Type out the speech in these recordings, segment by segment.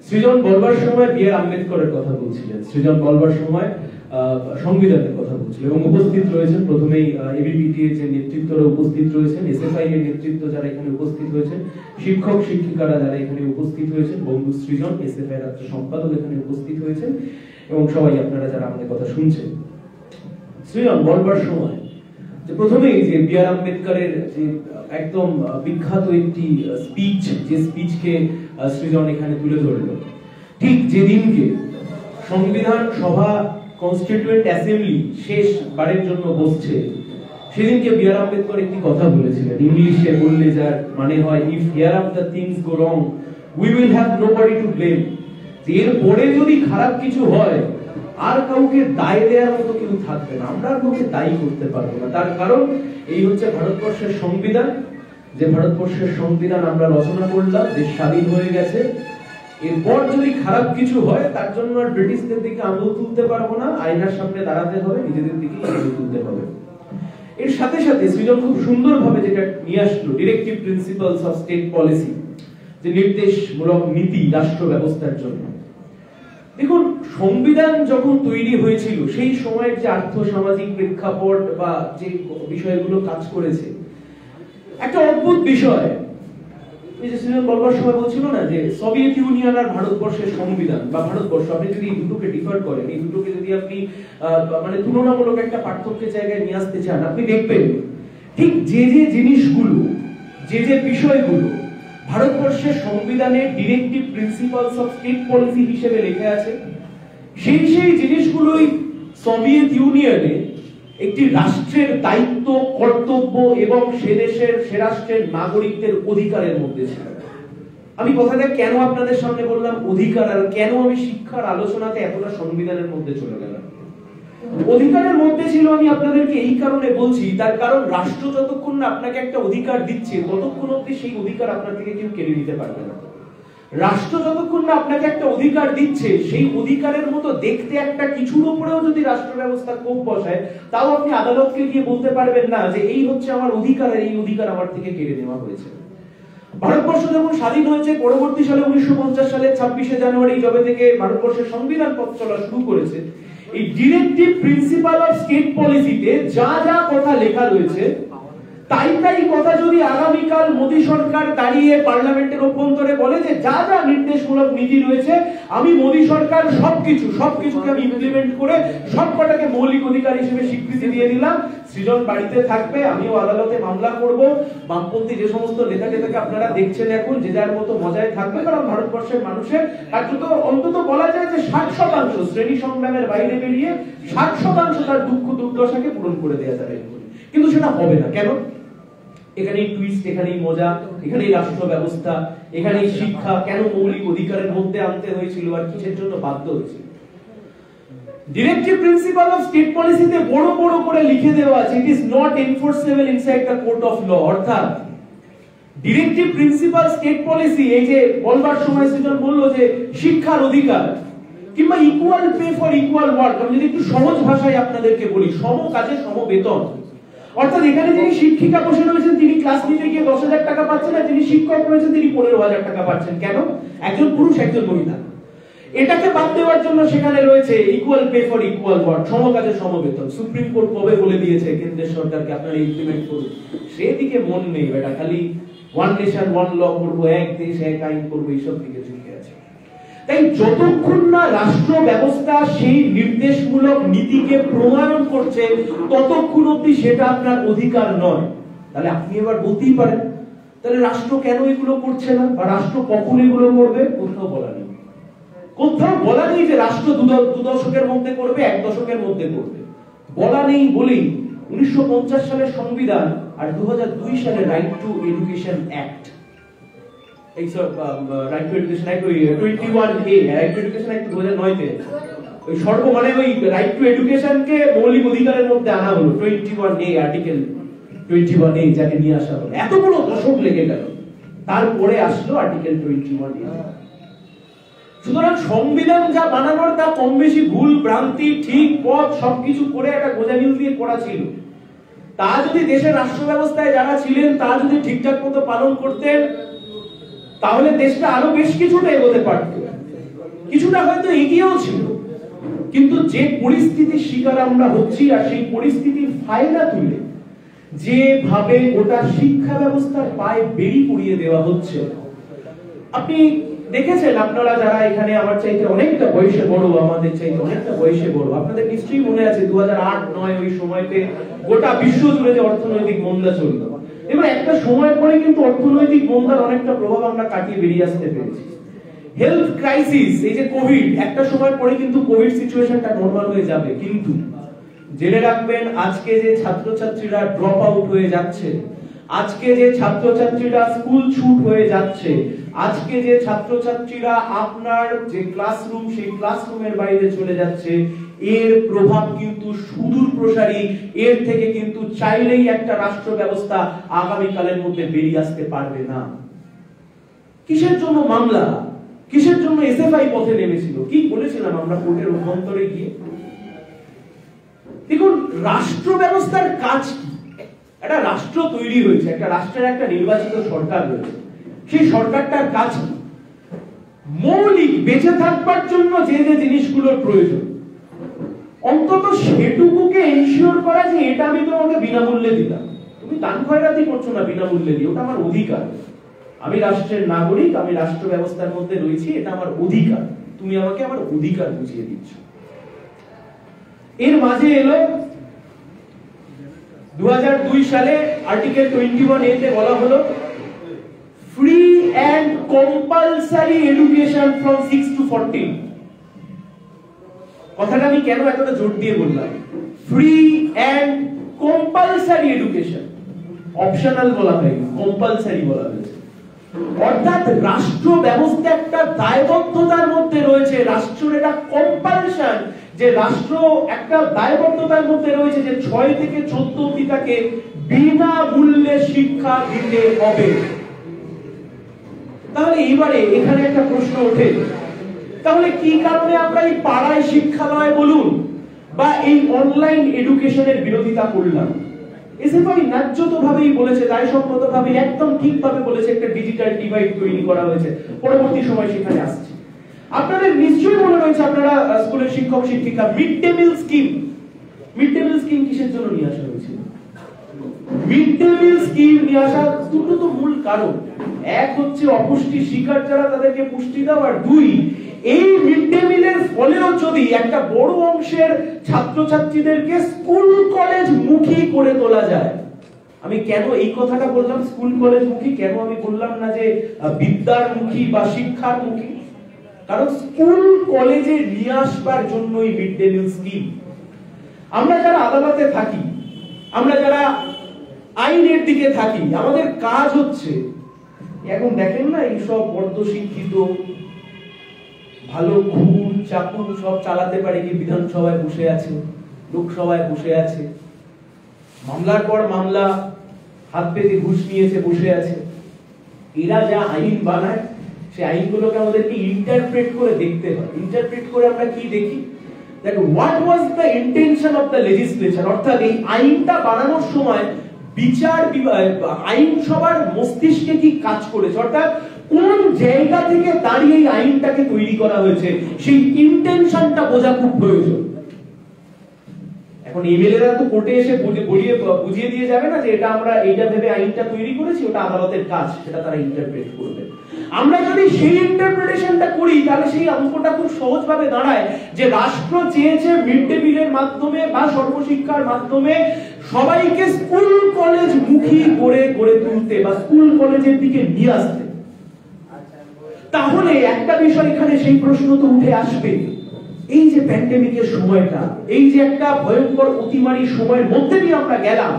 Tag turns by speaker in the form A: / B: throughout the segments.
A: সৃজন বলবার সময় বি আর আম্বেদকরের কথা বলছিলেন, সৃজন বলবার সময় সংবিধানের কথা বলছিলেন এবং উপস্থিত রয়েছেন প্রথমেই এবিপিটি এর যে নেতৃত্বরা উপস্থিত রয়েছেন, এসএফআই এর নেতৃত্ব যারা এখানে উপস্থিত হয়েছেন, শিক্ষক শিক্ষিকারা যারা এখানে উপস্থিত হয়েছেন, বন্ধু সৃজন এসএফআই রাজ্য সম্পাদক এখানে উপস্থিত হয়েছেন এবং সবাই আপনারা যারা আমাদের কথা শুনছেন। সৃজন বলবার সময় যে প্রথমেই যে বি আর আম্বেদকরের যে একদম বিখ্যাত একটি স্পিচ, যে স্পিচকে সৃজন এখানে তুলে ধরলো, ঠিক যেদিনকে সংবিধান সভা কনস্টিটিউয়েন্ট অ্যাসেম্বলি শেষবারের জন্য বসছে, সেদিনকে বি আর আম্বেদকর একটি কথা বলেছিলেন, ইংলিশে বললে যার মানে হয় if here after things go wrong we will have nobody to blame. এরপরে যদি খারাপ কিছু হয় আর কাউকে দায় দেওয়ার মতো কেউ থাকবে না, আমরা আর কাউকে দায়ী করতে পারবো না। তার কারণ এই হচ্ছে ভারতবর্ষের সংবিধান, যে ভারতবর্ষের সংবিধান আমরা রচনা করলাম, দেশ স্বাধীন হয়ে গেছে, এরপর যদি খারাপ কিছু হয় তার জন্য আর ব্রিটিশদের দিকে আঙুল তুলতে পারবো না, আয়নার সামনে দাঁড়াতে হবে, নিজেদের দিকে আঙুল তুলতে হবে। এর সাথে সাথে সৃজন খুব সুন্দরভাবে যেটা নিয়ে আসলো, directive principles of state policy, যে নির্দেশমূলক নীতি রাষ্ট্র ব্যবস্থার জন্য। দেখুন, সংবিধান যখন তৈরি হয়েছিল সেই সময়ের যে আর্থ সামাজিক প্রেক্ষাপট বা যে বিষয়গুলো কাজ করেছে, একটা অদ্ভুত বিষয়, এই যে সৃজন বলবার সময় বলছিল না যে সোভিয়েত ইউনিয়ন আর ভারতবর্ষের সংবিধান বা ভারতবর্ষ, আপনি যদি এই দুটোকে ডিফার করেন, এই দুটোকে যদি আপনি মানে তুলনামূলক একটা পার্থক্যের জায়গায় নিয়ে আসতে চান, আপনি দেখবেন ঠিক যে যে জিনিসগুলো, যে যে বিষয়গুলো ভারতবর্ষের সংবিধানে directive principles of state policy হিসেবে লেখা আছে, সেই সেই জিনিসগুলোই সোভিয়েত ইউনিয়নে একটি রাষ্ট্রের দায়িত্ব, কর্তব্য এবং সে দেশের সে রাষ্ট্রের নাগরিকদের অধিকারের মধ্যে ছিল। আমি কথাটা কেন আপনাদের সামনে বললাম অধিকার, আর কেন আমি শিক্ষার আলোচনাতে এতটা সংবিধানের মধ্যে চলে গেলাম। অধিকারের মধ্যে ছিল আমি আপনাদেরকে এই কারণে বলছি, তার কারণ রাষ্ট্র যতক্ষণ না আপনাকে একটা অধিকার দিচ্ছে ততক্ষণ অবধি সেই অধিকার আপনার থেকে কেউ কেড়ে নিতে পারবে না। রাষ্ট্র যতক্ষণ না আপনাকে একটা অধিকার দিচ্ছে, সেই অধিকারের মতো দেখতে একটা কিছুর উপরেও যদি রাষ্ট্র ব্যবস্থা কোপ বসায়, তাও আপনি আদালতকে গিয়ে বলতে পারবেন না যে এই হচ্ছে আমার অধিকার, আর এই অধিকার আমার থেকে কেড়ে নেওয়া হয়েছে। ভারতবর্ষ যখন স্বাধীন হয়েছে, পরবর্তী সালে 1950 সালের 26শে জানুয়ারি যবে থেকে ভারতবর্ষের সংবিধান পথ চলা শুরু করেছে, এই ডিরেক্টিভ প্রিন্সিপাল অফ স্টেট পলিসিতে যা যা কথা লেখা রয়েছে, তাই তাই কথা যদি আগামীকাল মোদী সরকার দাঁড়িয়ে পার্লামেন্টের অভ্যন্তরে বলে যে যা যা নির্দেশমূলক নীতি রয়েছে, আমি মোদী সরকার সবকিছুকে আমি ইমপ্লিমেন্ট করে সবকটাকে মৌলিক অধিকার হিসেবে স্বীকৃতি দিয়ে দিলাম, সৃজন বাড়িতে থাকবে, আমিও আদালতে মামলা করব, বামপন্থী যে সমস্ত নেতাকে আপনারা দেখছেন এখন যে যার মতো মজায় থাকবে, কারণ ভারতবর্ষের মানুষের কার্যত অন্তত বলা যায় যে 60% শ্রেণী সংগ্রামের বাইরে বেরিয়ে 60% তার দুঃখ দুর্দশাকে পূরণ করে দেওয়া যাবে। কিন্তু সেটা হবে না। কেন? এখানেই টুইস্ট, এখানেই মজা, এখানেই রাষ্ট্র ব্যবস্থা, এখানেই শিক্ষা কেন মৌলিক অধিকারের মধ্যে আনতে হয়েছিল আর কিসের জন্য বাধ্য হয়েছিল। ডিরেক্টিভ প্রিন্সিপাল অফ স্টেট পলিসিতে বড় বড় করে লিখে দেওয়া আছে, it is not enforceable inside the court of law. অর্থাৎ ডিরেক্টিভ প্রিন্সিপাল স্টেট পলিসি, এই যে বলবার সময় সৃজন বলল যে শিক্ষার অধিকার কিংবা equal pay for equal work, আমি যদি একটু সহজ ভাষায় আপনাদেরকে বলি, সম কাজে সম বেতন। অর্থাৎ এখানে যিনি শিক্ষিকা বসে রয়েছেন তিনি ক্লাস নিতে গিয়ে 10,000 টাকা পাচ্ছেন, আর যিনি শিক্ষক রয়েছেন তিনি 15,000 টাকা পাচ্ছেন। কেন? একজন পুরুষ একজন মহিলা। এটাকে বাদ দেওয়ার জন্য সেখানে রয়েছে equal pay for equal work, সম কাজে সম বেতন। সুপ্রিম কোর্ট কবে বলে দিয়েছে কেন্দ্রের সরকারকে আপনারা ইমপ্লিমেন্ট করুন, সেদিকে মন নেই বেটা, খালি ওয়ান নেশন ওয়ান ল করবো, এক দেশ এক আইন করবো, এইসব দিকে ঝুঁকে আছে। তাই যতক্ষণ না রাষ্ট্র ব্যবস্থা সেই নির্দেশমূলক নীতিকে প্রণয়ন করছে ততক্ষণ অবধি সেটা আপনার অধিকার নয়। তাহলে আপনি এবার বলতেই পারেন তাহলে রাষ্ট্র কেন এগুলো করছে না বা রাষ্ট্র কখন এগুলো করবে? কোথাও বলা নেই, কোথাও বলা নেই যে রাষ্ট্র 2 দশকের মধ্যে করবে, 1 দশকের মধ্যে করবে, বলা নেই বলেই 1950 সালের সংবিধান আর 2002 সালের রাইট টু এডুকেশন অ্যাক্ট, এই সব রাইট টু এডুকেশন অ্যাক্ট, ওই 21A right two education act 2009 তে ওই মানে ওই রাইট টু এডুকেশন কে মৌলিক অধিকারের মধ্যে আনা হলো। 21A আর্টিকেল 21A যাকে নিয়ে আসা হলো, এত বড় দশক লেগে গেল, তারপরে আসলো আর্টিকেল 21A। সুতরাং সংবিধান যা বানানোর তা কম বেশি ভুল ভ্রান্তি ঠিক পথ সবকিছু করে একটা গোজামিল দিয়ে করা ছিল। তা যদি দেশের রাষ্ট্র ব্যবস্থায় যারা ছিলেন তা যদি ঠিকঠাক মতো পালন করতেন, তাহলে দেশটা আরো বেশ কিছুটা এগোতে পারত। কিছুটা হয়তো এগিয়েও ছিল, কিন্তু যে পরিস্থিতির শিকার আমরা হচ্ছি আর সেই পরিস্থিতির ফায়দা তুলে যেভাবে গোটা শিক্ষা ব্যবস্থার পায়ে বেড়ি পুড়িয়ে দেওয়া হচ্ছে, আপনি দেখেছেন, আপনারা যারা এখানে আমার চাইতে অনেকটা বয়সে বড়, আমাদের চাইতে অনেকটা বয়সে বড়, আপনাদের নিশ্চয়ই মনে আছে 2008-9 ওই সময়তে গোটা বিশ্ব জুড়ে যে অর্থনৈতিক মন্দা চলল, এবার একটা সময় পরে কিন্তু অর্থনৈতিক মন্দার অনেকটা প্রভাব আমরা কাটিয়ে বেরিয়ে আসতে পেরেছি। হেলথ ক্রাইসিস, এই যে কোভিড, একটা সময় পরে কিন্তু কোভিড সিচুয়েশনটা নরমাল হয়ে যাবে, কিন্তু জেনে রাখবেন আজকে যে ছাত্রছাত্রীরা ড্রপ আউট হয়ে যাচ্ছে, আজকে যে ছাত্রছাত্রীরা স্কুল ছুট হয়ে যাচ্ছে, আজকে যে ছাত্রছাত্রীরা আপনার যে ক্লাসরুম সেই ক্লাসরুমের বাইরে চলে যাচ্ছে, এর প্রভাব কিন্তু সুদূর প্রসারী। এর থেকে কিন্তু চাইলেই একটা রাষ্ট্র ব্যবস্থা আগামী কালের মধ্যে বেরিয়ে আসতে পারবে না। কিসের জন্য মামলা, কিসের জন্য এসএফআই পথে নেমেছিল, কি বলেছিলাম আমরা কোর্টের অভ্যন্তরে গিয়ে? দেখুন, রাষ্ট্র ব্যবস্থার কাজ কি? একটা রাষ্ট্র তৈরি হয়েছে, একটা রাষ্ট্রের একটা নির্বাচিত সরকার রয়েছে, সেই সরকারটার কাজ কি? মৌলিক বেঁচে থাকবার জন্য যে যে জিনিসগুলোর প্রয়োজন, অন্তত সেটুকুকে এনশিওর করা যে এটা আমি তোমাকে বিনামূল্যে দিলাম, তুমি দান খয়রাতি করছো না বিনামূল্যে দিয়ে, ওটা আমার অধিকার, আমি রাষ্ট্রের নাগরিক, আমি রাষ্ট্র ব্যবস্থার মধ্যে রয়েছি, এটা আমার অধিকার, তুমি আমাকে আমার অধিকার বুঝিয়ে দিচ্ছ। এর মাঝে এলো 2002 সালে আর্টিকেল 21A তে বলা হলো free and compulsory education from 6 to 14। কথাটা আমি কেন এতটা জোর দিয়ে বললাম? Free and compulsory education, optional বলা হয়নি, কম্পালসারি বলা হয়েছে। অর্থাৎ রাষ্ট্র ব্যবস্থা একটা দায়বদ্ধতার মধ্যে রয়েছে, রাষ্ট্রের একটা কম্পালশন, যে রাষ্ট্র একটা দায়বদ্ধতার মধ্যে রয়েছে যে 6 থেকে 14 অবধি তাকে বিনামূল্যে শিক্ষা দিতে হবে। তাহলে এবারে এখানে একটা প্রশ্ন ওঠে, তাহলে কি কারণে আমরা এই পাড়ায় শিক্ষালয় বলুন বা এই অনলাইন এডুকেশনের বিরোধিতা করলাম? এসএফআই ন্যায্যতভাবেই বলেছে, দায়সম্মতভাবে একদম ঠিকভাবে বলেছে, একটা ডিজিটাল ডিভাইড তৈরি করা হয়েছে, পরবর্তী সময় সেখানে আসছে। আপনাদের নিশ্চয়ই মনে রয়েছে, আপনারা স্কুলের শিক্ষক শিক্ষিকা, mid day meal scheme. Mid day meal scheme কিসের জন্য নিয়ে আসা হয়েছিল? মিড ডে মিল স্কিম নিয়ে আসার দুটো তো মূল কারণ, এক হচ্ছে অপুষ্টি শিকার যারা তাদেরকে পুষ্টি দাও, আর দুই, এই মিড ডে মিলের ফলেও যদি একটা বড় অংশের ছাত্রছাত্রীদেরকে স্কুল কলেজ মুখী করে তোলা যায়। আমি কেন এই কথাটা বললাম স্কুল কলেজ মুখী, কেন আমি বললাম না যে বিদ্যার মুখী বা শিক্ষার মুখী? কারণ স্কুল কলেজে নিয়ে আসবার জন্যই মিড ডে মিল স্কিম। আমরা যারা আদালতে থাকি, আমরা যারা আইনের দিকে থাকি, আমাদের কাজ হচ্ছে, এখন দেখেন না এইসব অর্ধশিক্ষিত ভালো ঘুর চাকুর সব চালাতে পারে কি বিধানসভায় বসে আছে, লোকসভায় বসে আছে, মামলার পর মামলা হাত পেতে ঘুষ নিয়েছে বসে আছে। এরা যা আইন বানায় সেই আইনগুলোকে আমাদেরকে ইন্টারপ্রেট করে দেখতে হয়। ইন্টারপ্রেট করে আমরা কি দেখি? that what was the intention of the legislature, অর্থাৎ এই আইনটা বানানোর সময় বিচার আইনসভার মস্তিষ্কে কি কাজ করেছে, অর্থাৎ কোন জায়গা থেকে দাঁড়িয়ে এই আইনটাকে তৈরি করা হয়েছে, সেই ইন্টেনশনটা বোঝা খুব প্রয়োজন। এখন এমএলএরা তো কোর্টে এসে বুঝিয়ে দিয়ে যাবে না যে এটা আমরা এইটা ভেবে আইনটা তৈরি করেছি, ওটা আদালতের কাজ, সেটা তারা ইন্টারপ্রেট করবে। আমরা যদি সেই ইন্টারপ্রিটেশনটা করি তাহলে সেই অঙ্কটা খুব সহজভাবে দাঁড়ায় যে রাষ্ট্র চেয়েছে মিড ডে মিলের মাধ্যমে বা সর্বশিক্ষার মাধ্যমে সবাইকে স্কুল কলেজ মুখী করে গড়ে তুলতে বা স্কুল কলেজের দিকে নিয়ে আসতে। তাহলে একটা বিষয় এখানে সেই প্রশ্ন তো উঠে আসবে, এই যে প্যান্ডেমিকের সময়টা, এই যে একটা ভয়ঙ্কর অতিমারী সময়ের মধ্যে দিয়ে আমরা গেলাম,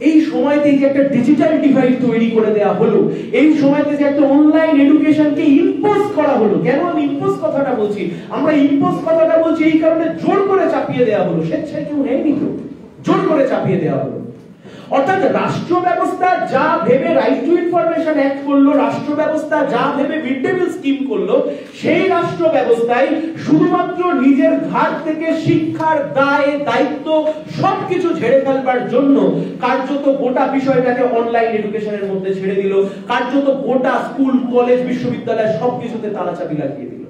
A: এই সময়তে যে একটা ডিজিটাল ডিভাইড তৈরি করে দেওয়া হলো, এই সময়তে যে একটা অনলাইন এডুকেশনকে ইম্পোজ করা হলো। কেন আমি ইম্পোজ কথাটা বলছি? আমরা ইম্পোজ কথাটা বলছি এই কারণে জোর করে চাপিয়ে দেওয়া হলো, স্বেচ্ছায় কেউ নেয়নি তো, জোর করে চাপিয়ে দেওয়া হলো। অর্থাৎ রাষ্ট্র ব্যবস্থা যা ভেবে রাইট টু ইনফরমেশন অ্যাক্ট করলো, রাষ্ট্র ব্যবস্থা যা ভেবে মিড ডে মিল স্কিম করলো, সেই রাষ্ট্র ব্যবস্থায় শুধুমাত্র নিজের ঘাট থেকে শিক্ষার দায় দায়িত্ব সবকিছু ঝেড়ে ফেলবার জন্য কার্যত গোটা বিষয়টাকে অনলাইন এডুকেশনের মধ্যে ছেড়ে দিল, কার্যত গোটা স্কুল কলেজ বিশ্ববিদ্যালয় সবকিছুতে তালাচাবি লাগিয়ে দিল।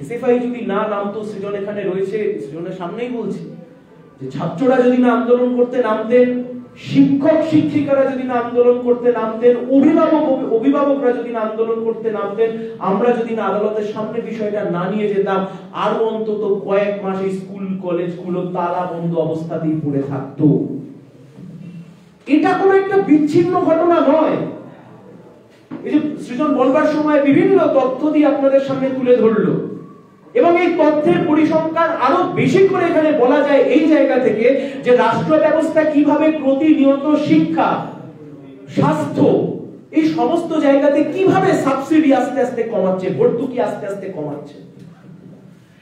A: এসএফআই যদি না নামতো, সৃজন এখানে রয়েছে, সৃজনের সামনেই বলছি যে ছাত্ররা যদি না আন্দোলন করতে নামতেন, শিক্ষক শিক্ষিকারা যদি না আন্দোলন করতে নামতেন, অভিভাবকরা যদি না আন্দোলন করতে নামতেন, আমরা যদি না আদালতের সামনে বিষয়টা না নিয়ে যেতাম, আরো অন্তত কয়েক মাস এই স্কুল কলেজগুলো তালা বন্ধ অবস্থাতেই পড়ে থাকতো। এটা কোনো একটা বিচ্ছিন্ন ঘটনা নয়। এই যে সৃজন বলবার সময় বিভিন্ন তথ্য দিয়ে আপনাদের সামনে তুলে ধরলো, এবং এই তথ্যের পরিসংখ্যান আরো বেশি করে এখানে বলা যায় এই জায়গা থেকে যে রাষ্ট্র ব্যবস্থা কিভাবে প্রতিনিয়ত শিক্ষা, স্বাস্থ্য, এই সমস্ত জায়গাতে কিভাবে সাবসিডি আস্তে আস্তে কমাচ্ছে, ভর্তুকি আস্তে আস্তে কমাচ্ছে।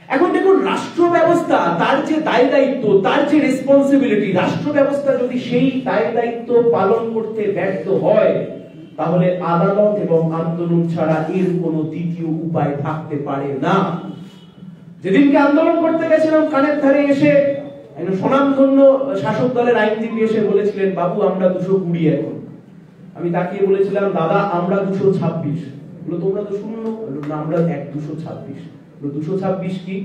A: এখন দেখুন, রাষ্ট্র ব্যবস্থা তার যে দায় দায়িত্ব, তার যে রেসপন্সিবিলিটি, রাষ্ট্র ব্যবস্থা যদি সেই দায় দায়িত্ব পালন করতে ব্যর্থ হয়, তাহলে আদালত এবং আন্দোলন ছাড়া এর কোনো দ্বিতীয় উপায় থাকতে পারে না। যেদিনকে আন্দোলন করতে গেছিলাম, কানের ধারে এসে একজন স্বনামধন্য শাসক দলের আইনজীবী এসে বলেছিলেন, বাবু আমরা 220 এখন। আমি তাকিয়ে বলেছিলাম, দাদা আমরা 226। বললো তোমরা তো শূন্য। না, আমরা 226। 226 কি?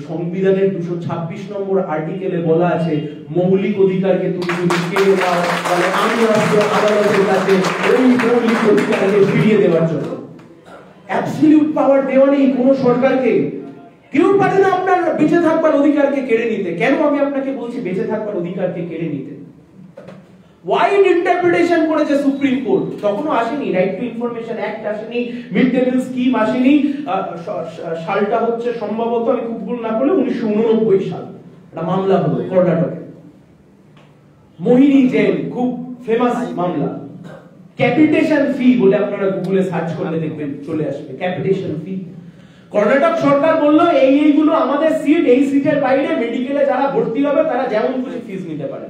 A: সংবিধানের 226 নম্বর আর্টিকেলে বলা আছে, মৌলিক অধিকারকে তুমি যদি কেড়ে নাও, তাহলে আমি আসবো আদালতের কাছে ওই মৌলিক অধিকারকে ফিরিয়ে দেওয়ার জন্য। অ্যাবসলিউট পাওয়ার দেওয়া নেই কোন সরকারকে। কেউ পারে না আপনার বেঁচে থাকবার অধিকারকে কেড়ে নিতে। কেন আমি আপনাকে বলছি বেঁচে থাকবার অধিকারকে কেড়ে নিতে? ওয়াইড ইন্টারপ্রিটেশন করেছে সুপ্রিম কোর্ট। তখনও আসেনি রাইট টু ইনফরমেশন অ্যাক্ট, আসেনি মিড ডে মিল স্কিম, আসেনি। সালটা হচ্ছে সম্ভবত, আমি খুব ভুল না করলে 1989 সাল। একটা মামলা হলো কর্ণাটকে, মোহিনী জেন, খুব ফেমাস মামলা। ক্যাপিটেশন ফি বলে আপনারা গুগলে সার্চ করলে দেখবেন চলে আসবে, ক্যাপিটেশন ফি। কর্ণাটক সরকার বলল এইগুলো আমাদের সিট, এই সিটের বাইরে মেডিকেলে যারা ভর্তি হবে তারা যেমন খুশি ফিস নিতে পারে।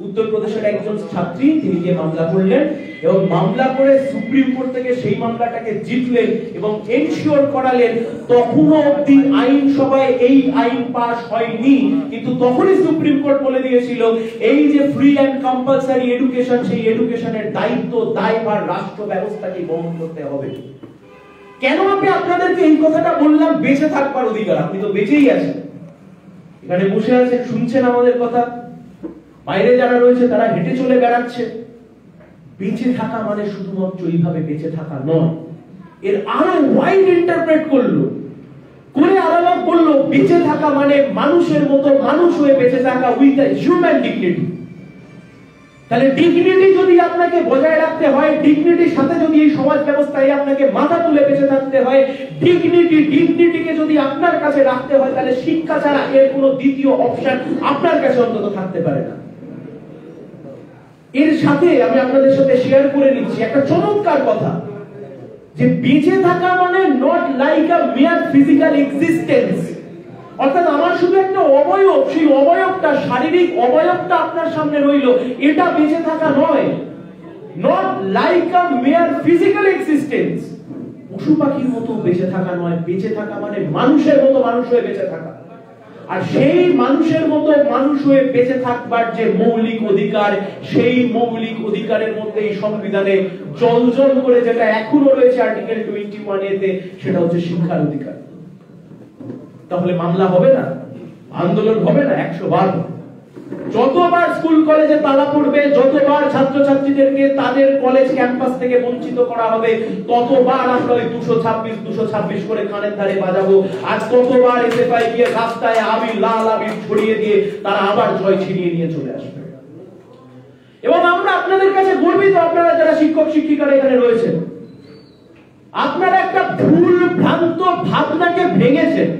A: উত্তরপ্রদেশের একজন ছাত্রী, তিনি গিয়ে মামলা করলেন এবং মামলা করে সুপ্রিম কোর্ট থেকে সেই মামলাটাকে জিতলেন এবং এনশিওর করালেন তখনও অবধি আইনসভায় এই আইন পাস হয়নি, কিন্তু তখনই সুপ্রিম কোর্ট বলে দিয়েছিল এই যে ফ্রি অ্যান্ড কম্পালসারি এডুকেশন, সেই এডুকেশনের দায়িত্ব দায়ভার রাষ্ট্র ব্যবস্থাকে বহন করতে হবে। কেন আমি আপনাদেরকে এই কথাটা বললাম? বেঁচে থাকবার অধিকার। আপনি তো বেঁচেই আছেন, এখানে বসে আছেন, শুনছেন আমাদের কথা। বাইরে যারা রয়েছে তারা হেঁটে চলে বেড়াচ্ছে। বেঁচে থাকা মানে শুধুমাত্র এইভাবে বেঁচে থাকা নয়, এর আরো ওয়াইড ইন্টারপ্রেট করলো করে আদালত বললো বেঁচে থাকা মানে মানুষের মতো মানুষ হয়ে বেঁচে থাকা উইথ আ হিউম্যান ডিগনিটি। তাহলে ডিগনিটি যদি আপনাকে বজায় রাখতে হয়, ডিগনিটির সাথে যদি এই সমাজ ব্যবস্থায় আপনাকে মাথা তুলে বেঁচে থাকতে হয়, ডিগনিটিকে যদি আপনার কাছে রাখতে হয়, তাহলে শিক্ষা ছাড়া এর কোনো দ্বিতীয় অপশন আপনার কাছে অন্তত থাকতে পারে না। এর সাথে আমি আপনাদের সাথে শেয়ার করে নিচ্ছি একটা চমৎকার কথা, যে বেঁচে থাকা মানে নট লাইক আ মিয়ার ফিজিক্যাল এক্সিস্টেন্স। অর্থাৎ আমার শুধু একটা অবয়ব, সেই অবয়বটা, শারীরিক অবয়বটা আপনার সামনে রইল, এটা বেঁচে থাকা নয়। নট লাইক আ মিয়ার ফিজিক্যাল এক্সিস্টেন্স। পশু পাখির মতো বেঁচে থাকা নয়, বেঁচে থাকা মানে মানুষের মতো মানুষ হয়ে বেঁচে থাকা। আর সেই মানুষের মতো মানুষ হয়ে বেঁচে থাকবার যে মৌলিক অধিকার, সেই মৌলিক অধিকারের মধ্যে এই সংবিধানে জলজল করে যেটা এখনো রয়েছে আর্টিকেল 21A-তে, সেটা হচ্ছে শিক্ষার অধিকার। তাহলে মামলা হবে না, আন্দোলন হবে না? 100 বার। যতবার স্কুল কলেজে তালা পড়বে, যতবার ছাত্রছাত্রীদেরকে তাদের কলেজ ক্যাম্পাস থেকে বঞ্চিত করা হবে, ততবার আমরা ওই 226 করে কানের ধারে বাজাবো। আর ততবার এসএফআই গিয়ে রাস্তায় আবির, লাল আবির ছড়িয়ে দিয়ে তারা আবার জয় ছিনিয়ে নিয়ে চলে আসবে। এবং আমরা আপনাদের কাছে গর্বিত, আপনারা যারা শিক্ষক শিক্ষিকারা এখানে রয়েছেন, আপনারা একটা ভুল ভ্রান্ত ভাবনাকে ভেঙেছেন।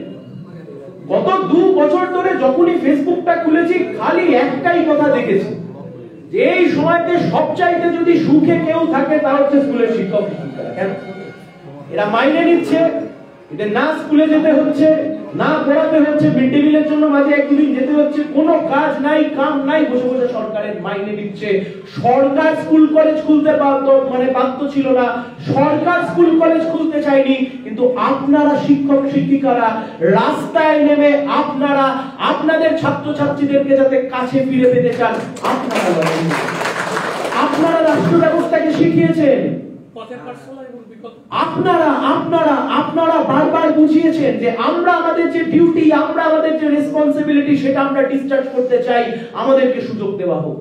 A: গত 2 বছর ধরে যখনই ফেসবুকটা খুলেছি, খালি একটাই কথা দেখেছি, যে এই সময়তে সবচাইতে যদি সুখে কেউ থাকে তা হচ্ছে স্কুলের শিক্ষক শিক্ষিকারা। কেন? এরা মাইনে নিচ্ছে, এদের না স্কুলে যেতে হচ্ছে, না পড়াতে হচ্ছে, মিড ডে মিলের জন্য মাঝে একদিন যেতে হচ্ছে, কোনো কাজ নাই, কাম নাই, বসে বসে সরকারের মাইনে দিচ্ছে। সরকার স্কুল কলেজ খুলতে বাধ্য ছিল না, সরকার স্কুল কলেজ খুলতে চায়নি, কিন্তু আপনারা শিক্ষক শিক্ষিকারা রাস্তায় নেমে আপনারা আপনাদের ছাত্রছাত্রীদেরকে যাতে কাছে ফিরে পেতে চান, আপনারা রাষ্ট্র ব্যবস্থাকে শিখিয়েছেন। আপনারা বারবার বুঝিয়েছেন যে আমরা আমাদের যে ডিউটি, আমরা আমাদের যে রেসপন্সিবিলিটি, সেটা আমরা ডিসচার্জ করতে চাই, আমাদেরকে সুযোগ দেওয়া হোক।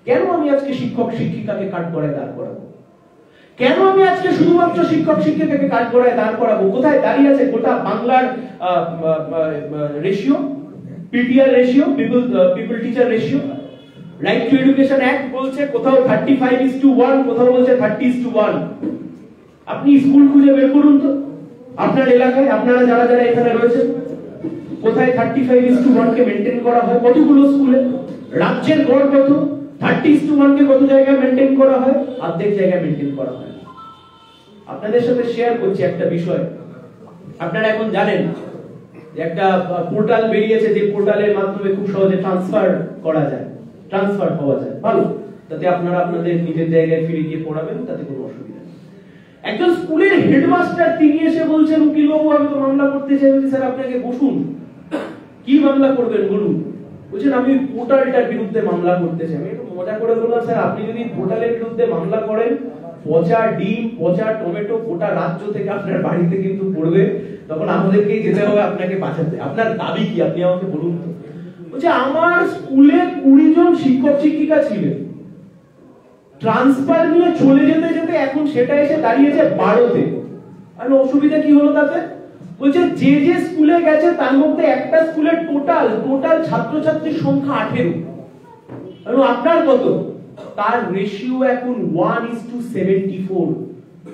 A: কেন আমি আজকে শিক্ষক শিক্ষিকাকে কাঠগড়ায় দাঁড় করাবো? কেন আমি আজকে শুধুমাত্র শিক্ষক শিক্ষিকাকে কাঠগড়ায় দাঁড় করাবো? কোথায় দাঁড়িয়ে আছে গোটা বাংলার ratio, PTR ratio, people teacher ratio? Right two education act বলছে কোথাও 35:1, কোথাও বলছে 30:1। আপনি স্কুল খুঁজে বের করুন তো আপনার এলাকায়, আপনারা যারা যারা এখানে রয়েছেন, কোথায় 35:1 কে মেইনটেইন করা হয়? কতগুলো স্কুলে? রাজ্যের গড় কত? 30:1 কে কত জায়গায় মেইনটেইন করা হয়? অর্ধেক জায়গায় মেইনটেইন করা হয়। আপনাদের সাথে শেয়ার করছি একটা বিষয়। আপনারা এখন জানেন যে একটা পোর্টাল বেরিয়েছে, যে পোর্টালের মাধ্যমে খুব সহজে ট্রান্সফার করা যায়, ট্রান্সফার হওয়া যায়। ভালো, তাতে আপনারা আপনাদের নিজের জায়গায় ফিরে গিয়ে পড়াবেন, তাতে কোনো অসুবিধা নেই। একজন স্কুলের হেডমাস্টার তিনি এসে বলছেন, উকিল বাবু আমি তো মামলা করতে চাই। স্যার আপনাকে বসুন, কি মামলা করবেন বলুন? বলছেন আমি পোর্টালটার বিরুদ্ধে মামলা করতে চাই। আমি একটু মজা করে বললাম, স্যার আপনি যদি পোর্টালের বিরুদ্ধে মামলা করেন, পচা ডিম, পচা টমেটো গোটা রাজ্য থেকে আপনার বাড়িতে কিন্তু পড়বে, তখন আমাদেরকেই যেতে হবে আপনাকে বাঁচাতে। আপনার দাবি কি আপনি আমাকে বলুন তো। বলছে আমার স্কুলে 20 জন শিক্ষক শিক্ষিকা ছিলেন, ট্রান্সফার নিয়ে চলে যেতে যেতে এখন সেটা এসে দাঁড়িয়েছে 12-তে। আর অসুবিধা কি হলো তাতে? বলছে যে যে স্কুলে গেছে তার মধ্যে একটা স্কুলের টোটাল ছাত্রছাত্রীর সংখ্যা 18। আর আপনার কত? তার রেশিও এখন 1:74।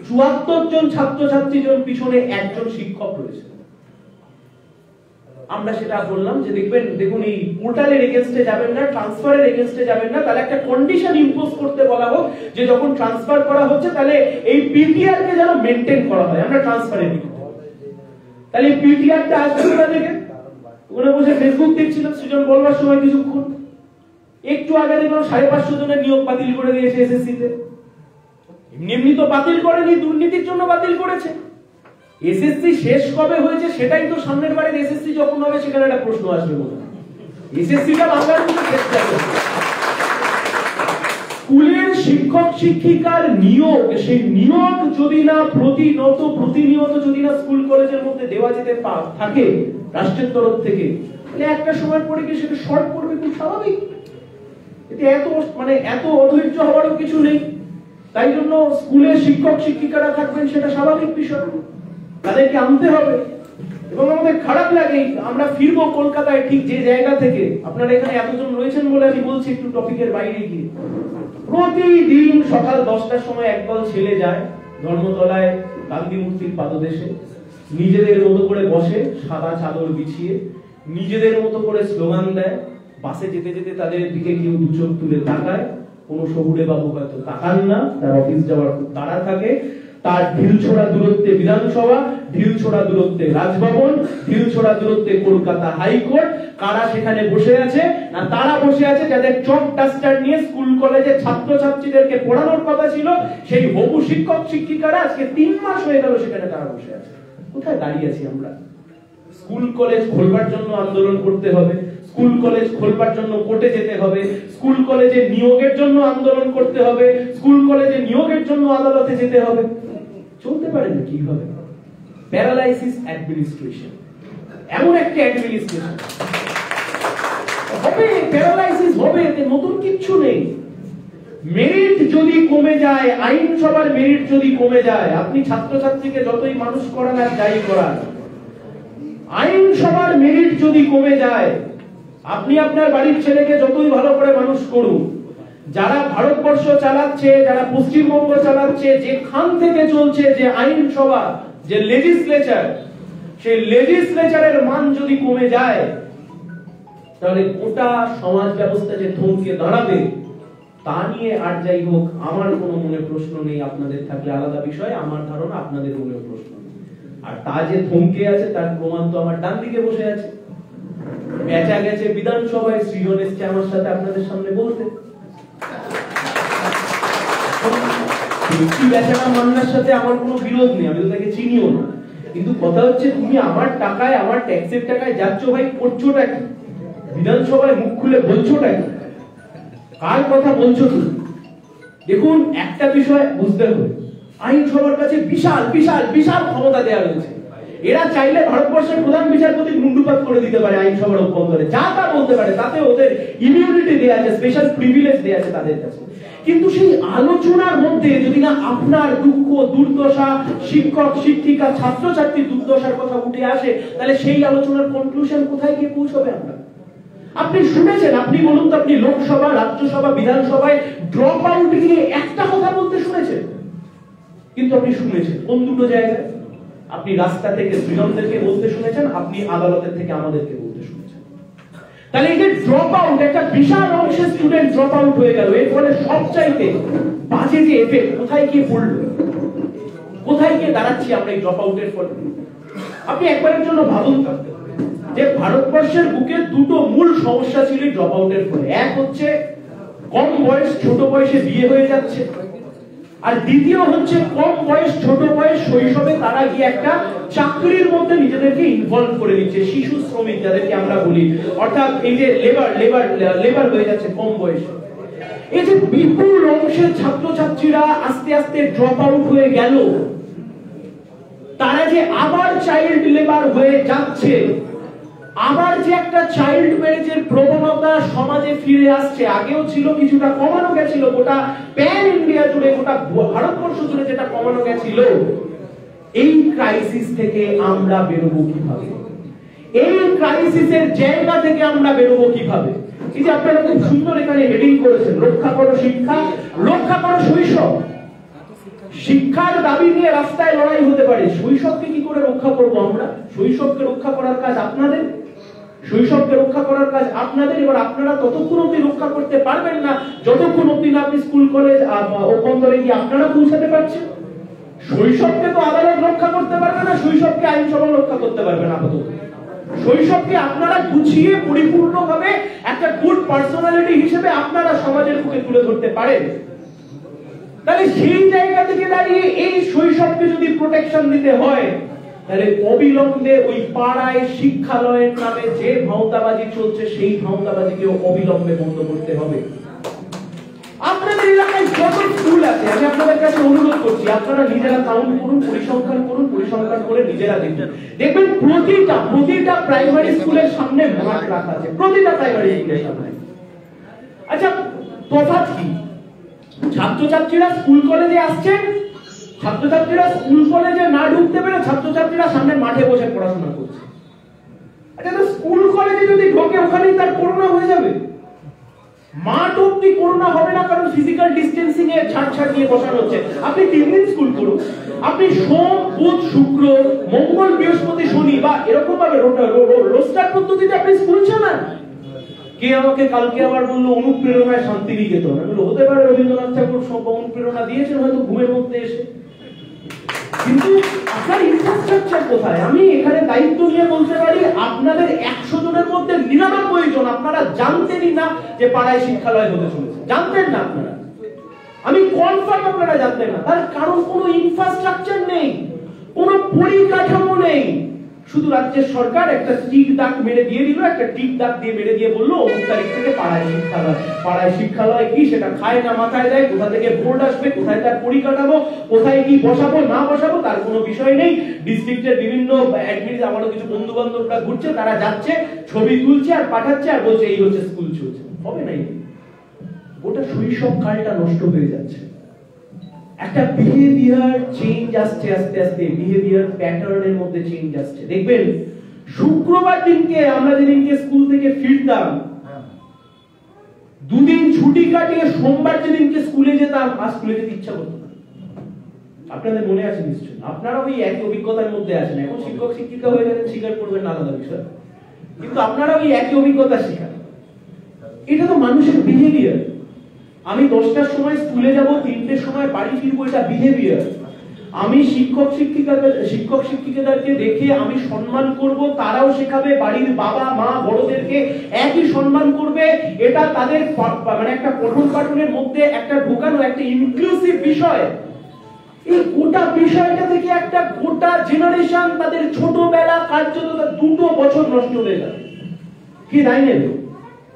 A: 74 জন ছাত্রছাত্রীর পিছনে একজন শিক্ষক রয়েছে। আমরা সেটা বললাম যে দেখুন এই পোর্টালের এগেইনস্টে যাবেন না, ট্রান্সফারের এগেইনস্টে যাবেন না, তাহলে একটা কন্ডিশন ইম্পোজ করতে বলা হোক যে যখন ট্রান্সফার করা হচ্ছে তাহলে এই পিটিআর কে যেন মেইনটেইন করা হয়। আমরা ট্রান্সফারের দিকে তাহলে এই পিটিআরটা আসবে কোথা থেকে? ওখানে বসে ফেসবুক দেখছিলাম, সৃজন বলবার সময় কিছুক্ষণ একটু আগে দেখলাম 550 জনের নিয়োগ বাতিল করে দিয়েছে এসএসসি তে। এমনি তো বাতিল করেনি, দুর্নীতির জন্য বাতিল করেছে। এসএসসি শেষ কবে হয়েছে সেটাই তো সামনের বারের এসএসসি যখন হবে সেখানে একটা প্রশ্ন আসবে মনে হয়। এসএসসিটা বাংলার মধ্যে শেষ যাবে। স্কুলের শিক্ষক শিক্ষিকার নিয়োগ, সেই নিয়োগ যদি না প্রতিনিয়ত যদি না স্কুল কলেজের মধ্যে দেওয়া যেতে থাকে রাষ্ট্রের তরফ থেকে, তাহলে একটা সময় পরে কি সেটা শর্ট পড়বে, খুব স্বাভাবিক। এতে এত অধৈর্য হওয়ারও কিছু নেই। তাই জন্য স্কুলের শিক্ষক শিক্ষিকারা থাকবেন, সেটা স্বাভাবিক বিষয়, তাদেরকে আনতে হবে। এবং আমাদের খারাপ লাগে, আমরা ফিরবো কলকাতায় ঠিক যে জায়গা থেকে আপনারা এখানে এতজন রয়েছেন বলে আমি বলছি একটু টপিকের বাইরে গিয়ে। প্রতিদিন সকাল 10টার সময় একদল ছেলে যায় ধর্মতলায় গান্ধী মূর্তির পাদদেশে, নিজেদের মতো করে বসে সাদা চাদর বিছিয়ে, নিজেদের মতো করে স্লোগান দেয়। বাসে যেতে যেতে তাদের দিকে কেউ দু চোখ তুলে তাকায়, কোন শহুরে বাবু হয়তো তাকান না, তার অফিস যাওয়ার তাড়া থাকে। তার ঢিলছোড়া দূরত্বে বিধানসভা, ঢিলছোড়া দূরত্বে রাজভবন, ঢিলছোড়া দূরত্বে কলকাতা হাইকোর্ট। কারা সেখানে বসে আছে? না তারা বসে আছে যাদের চক ডাস্টার নিয়ে স্কুল কলেজে ছাত্রছাত্রীদেরকে পড়ানোর কথা ছিল, সেই হবু শিক্ষক শিক্ষিকারা আজকে 3 মাস হয়ে গেল সেখানে তারা বসে আছে। কোথায় দাঁড়িয়ে আছি আমরা? স্কুল কলেজ খোলবার জন্য আন্দোলন করতে হবে, স্কুল কলেজ খোলবার জন্য কোর্টে যেতে হবে, স্কুল কলেজে নিয়োগের জন্য আন্দোলন করতে হবে, স্কুল কলেজে নিয়োগের জন্য আদালতে যেতে হবে। চলতে পারে না কিভাবে? প্যারালাইসিস অ্যাডমিনিস্ট্রেশন, এমন একটা অ্যাডমিনিস্ট্রেশন হবে, প্যারালাইসিস হবে, এতে নতুন কিচ্ছু নেই। মেরিট যদি কমে যায়, আইনসভার মেরিট যদি কমে যায়, আপনি ছাত্রছাত্রীকে যতই মানুষ করান আর যাই করান, আইনসভার মেরিট যদি কমে যায়, আপনি আপনার বাড়ির ছেলেকে যতই ভালো করে মানুষ করুন, যারা ভারতবর্ষ চালাচ্ছে, যারা পশ্চিমবঙ্গ চালাচ্ছে, যেখান থেকে চলছে যে আইনসভা, যে লেজিসলেচার, সেই লেজিসলেচারের মান যদি কমে যায়, তাহলে গোটা সমাজ ব্যবস্থা যে থমকে দাঁড়াবে তা নিয়ে আর যাই হোক আমার কোনো মনে প্রশ্ন নেই। আপনাদের থাকলে আলাদা বিষয়, আমার ধারণা আপনাদের মনে প্রশ্ন নেই। আর তা যে থমকে আছে তার প্রমাণ তো আমার ডান দিকে বসে আছে। বেচা গেছে বিধানসভায়, সৃজন এসছে আমার সাথে আপনাদের সামনে বলতে। বেচারা মান্নার সাথে আমার কোনো বিরোধ নেই, আমি তো তাকে চিনিও না, কিন্তু কথা হচ্ছে তুমি আমার টাকায়, আমার ট্যাক্সের টাকায় যাচ্ছ ভাই, করছোটা কি? বিধানসভায় মুখ খুলে বলছোটা কি? কার কথা বলছো তুমি? দেখুন একটা বিষয় বুঝতে হবে, আইনসভার কাছে বিশাল বিশাল বিশাল ক্ষমতা দেওয়া রয়েছে। এরা চাইলে ভারতবর্ষের প্রধান বিচারপতি মুন্ডুপাত করে দিতে পারে আইনসভার অভ্যন্তরে, যা তা বলতে পারে, তাতে ওদের ইমিউনিটি দেয়া আছে, স্পেশাল প্রিভিলেজ দেয়া আছে তাদের কাছে। কিন্তু সেই আলোচনার মধ্যে যদি না আপনার দুঃখ, দুর্দশা, শিক্ষক, শিক্ষিকা, ছাত্রছাত্রীর দুর্দশার কথা উঠে আসে, তাহলে সেই আলোচনার কনক্লুশন কোথায় গিয়ে পৌঁছবে? আপনি শুনেছেন, আপনি বলুন তো, আপনি লোকসভা, রাজ্যসভা, বিধানসভায় ড্রপ আউট নিয়ে একটা কথা বলতে শুনেছেন? কিন্তু আপনি শুনেছেন কোন দুটো জায়গায়? আপনি রাস্তা থেকে সৃজনদেরকে বলতে শুনেছেন, আপনি আদালতের থেকে আমাদেরকে বলতে শুনেছেন। তাহলে এই যে ড্রপ আউট, একটা বিশাল অংশের স্টুডেন্ট ড্রপ আউট হয়ে গেল, এর ফলে সবচাইতে বাজে যে এফেক্ট কোথায় গিয়ে পড়লো, কোথায় গিয়ে দাঁড়াচ্ছি আমরা এই ড্রপ আউটের ফলে? আপনি একবারের জন্য ভাবুন যে ভারতবর্ষের বুকে দুটো মূল সমস্যা ছিল ড্রপ আউটের ফলে। এক হচ্ছে কম বয়স, ছোট বয়সে বিয়ে হয়ে যাচ্ছে, আর দ্বিতীয় হচ্ছে কম বয়স, ছোট বয়স, শৈশবে তারা গিয়ে একটা চাকরির মধ্যে নিজেদেরকে ইনভলভ করে নিচ্ছে, শিশু শ্রমিক যাদেরকে আমরা বলি, অর্থাৎ এই যে লেবার হয়ে যাচ্ছে কম বয়সে। এই যে বিপুল অংশের ছাত্রছাত্রীরা আস্তে আস্তে ড্রপ আউট হয়ে গেল, তারা যে আবার চাইল্ড লেবার হয়ে যাচ্ছে, আবার যে একটা চাইল্ড ম্যারেজের প্রবণতা সমাজে ফিরে আসছে, আগেও ছিল, কিছুটা কমানো গেছিল, গোটা প্যান ইন্ডিয়া জুড়ে, গোটা ভারতবর্ষ জুড়ে যেটা কমানো গেছিল, এই ক্রাইসিস থেকে আমরা বেরোবো কিভাবে? এই ক্রাইসিসের জায়গা থেকে আমরা বেরোবো কিভাবে? এই যে আপনারা খুব সুন্দর এখানে হেডিং করেছেন, রক্ষা করো শিক্ষা, রক্ষা করো শৈশব। শিক্ষার দাবি নিয়ে রাস্তায় লড়াই হতে পারে, শৈশবকে কি করে রক্ষা করবো আমরা? শৈশবকে রক্ষা করার কাজ আপনাদের, শৈশবকে রক্ষা করার কাজ আপনাদের। এবার আপনারা ততক্ষণ অব্দি রক্ষা করতে পারবেন না যতক্ষণ অব্দি না আপনি স্কুল, কলেজ, অভ্যন্তরে গিয়ে আপনারা পৌঁছাতে পারছেন। শৈশবকে তো আদালত রক্ষা করতে পারবে না, শৈশবকে আইনসভা রক্ষা করতে পারবে না। আপাতত শৈশবকে আপনারা গুছিয়ে পরিপূর্ণভাবে একটা গুড পার্সোনালিটি হিসেবে আপনারা সমাজের বুকে তুলে ধরতে পারেন। তাহলে সেই জায়গা থেকে দাঁড়িয়ে এই শৈশবকে যদি প্রোটেকশন দিতে হয়, তাহলে অবিলম্বে ওই পাড়ায় শিক্ষালয়ের নামে যে ভাওতাবাজি চলছে, সেই ভাওতাবাজিকে অবিলম্বে বন্ধ করতে হবে। আপনাদের এলাকায় যত স্কুল আছে, আমি আপনাদের কাছে অনুরোধ করছি, আপনারা নিজেরা কাউন্ট করুন, পরিসংখ্যান করুন, পরিসংখ্যান করে নিজেরা দেখুন, দেখবেন প্রতিটা প্রাইমারি স্কুলের সামনে মাঠ রাখা আছে, প্রতিটা প্রাইমারি স্কুলের সামনে। আচ্ছা, তফাৎ কি? ছাত্রছাত্রীরা স্কুল কলেজে আসছেন, ছাত্রছাত্রীরা স্কুল কলেজে না ঢুকতে পেরে ছাত্রছাত্রীরা সামনে মাঠে বসে পড়াশোনা করছে। আচ্ছা, স্কুল কলেজে যদি ঢোকে ওখানেই তার করোনা হয়ে যাবে? মাঠ অব্দি করোনা হবে না, কারণ ফিজিক্যাল ডিস্টেন্সিং এ ছাড় দিয়ে বসানো হচ্ছে। আপনি 3 দিন স্কুল করুন, আপনি সোম, বুধ, শুক্র, মঙ্গল, বৃহস্পতি, শনি বা এরকম ভাবে রোস্টার পদ্ধতিতে আপনি স্কুল চালান। কে আমাকে কালকে আবার বললো অনুপ্রেরণায় শান্তিনিকেতন, আমি বললাম হতে পারে রবীন্দ্রনাথ ঠাকুর অনুপ্রেরণা দিয়েছেন হয়তো ঘুমের মধ্যে এসে, কিন্তু আপনার ইনফ্রাস্ট্রাকচার কোথায়? আমি এখানে দায়িত্ব নিয়ে বলতে পারি, আপনাদের 100 জনের মধ্যে 99 জন আপনারা জানতেনই না যে পাড়ায় শিক্ষালয় হতে চলেছে, জানতেন না আপনারা। আমি কনফার্ম আপনারা জানতেন না, তার কারণ কোনো ইনফ্রাস্ট্রাকচার নেই, কোনো পরিকাঠামো নেই। শুধু রাজ্যের সরকার একটা টিক দাগ মেরে দিয়ে দিল, একটা টিক দাগ দিয়ে মেরে দিয়ে বললো অমুক তারিখ থেকে পাড়ায় শিক্ষালয়। পাড়ায় শিক্ষালয় কি সেটা খায় না মাথায় দেয়, কোথা থেকে বোর্ড আসবে, কোথায় তার পরিকাঠামো, কোথায় কি বসাবো না বসাবো তার কোনো বিষয় নেই। ডিস্ট্রিক্টের বিভিন্ন অ্যাডমিন, আমারও কিছু বন্ধু বান্ধবরা ঘুরছে, তারা যাচ্ছে, ছবি তুলছে আর পাঠাচ্ছে আর বলছে এই হচ্ছে স্কুল চলছে। হবে না, ওটা শৈশব কালটা নষ্ট হয়ে যাচ্ছে। একটা বিহেভিয়ার চেঞ্জ আসছে, আস্তে আস্তে বিহেভিয়ার প্যাটার্নের মধ্যে চেঞ্জ আসছে। দেখবেন শুক্রবার দিনকে আমরা যেদিনকে স্কুল থেকে ফিরতাম, 2 দিন ছুটি কাটিয়ে সোমবার যেদিনকে স্কুলে যেতাম, আর স্কুলে যেতে ইচ্ছা করতো না। আপনাদের মনে আছে নিশ্চয়ই, আপনারা ওই একই অভিজ্ঞতার মধ্যে আছেন। এখন শিক্ষক শিক্ষিকা হয়ে গেছেন, স্বীকার করবেন না আলাদা বিষয়, কিন্তু আপনারা ওই একই অভিজ্ঞতা শিখান। এটা তো মানুষের বিহেভিয়ার। আমি 10টার সময় স্কুলে যাব, 3টের সময় বাড়ি ফিরবো, এটা বিহেভিয়ার। আমি শিক্ষক শিক্ষিকাদেরকে দেখে আমি সম্মান করব, তারাও শেখাবে, বাড়ির বাবা মা বড়দেরকে একই সম্মান করবে। এটা তাদের মানে একটা পঠন পাঠনের মধ্যে একটা ঢোকানো একটা ইনক্লুসিভ বিষয়। এই গোটা বিষয়টা থেকে একটা গোটা জেনারেশন তাদের ছোটবেলা কার্যত 2 বছর নষ্ট হয়ে যাবে। কি দায় নেবে?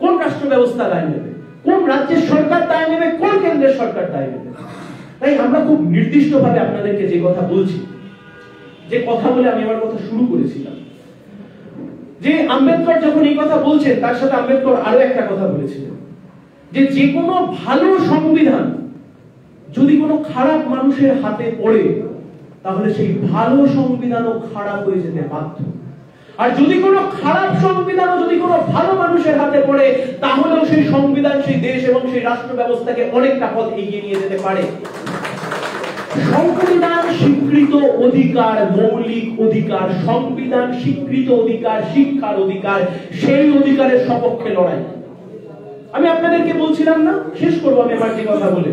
A: কোন রাষ্ট্র ব্যবস্থা দায় নেবে? কোন রাজ্যের সরকার দায় নেবে? কোন কেন্দ্রের সরকার দায় নেবে? তাই আমরা খুব নির্দিষ্টভাবে আপনাদেরকে যে কথা বলছি, যে কথা বলে আমি আমার কথা শুরু করেছিলাম, যে আম্বেদকর যখন এই কথা বলছেন তার সাথে আম্বেদকর আরো একটা কথা বলেছিলেন, যে কোনো ভালো সংবিধান যদি কোনো খারাপ মানুষের হাতে পড়ে তাহলে সেই ভালো সংবিধানও খারাপ হয়ে যেতে বাধ্য, আর যদি কোনো খারাপ সংবিধানও যদি কোনো ভালো মানুষের হাতে পড়ে তাহলেও সেই সংবিধান সেই দেশ এবং সেই রাষ্ট্র ব্যবস্থাকে অনেকটা পথ এগিয়ে নিয়ে যেতে পারে। সংবিধান স্বীকৃত অধিকার, মৌলিক অধিকার, সংবিধান স্বীকৃত অধিকার, শিক্ষার অধিকার, সেই অধিকারের সপক্ষে লড়াই। আমি আপনাদেরকে বলছিলাম না, শেষ করবো আমি আমার যে কথা বলে,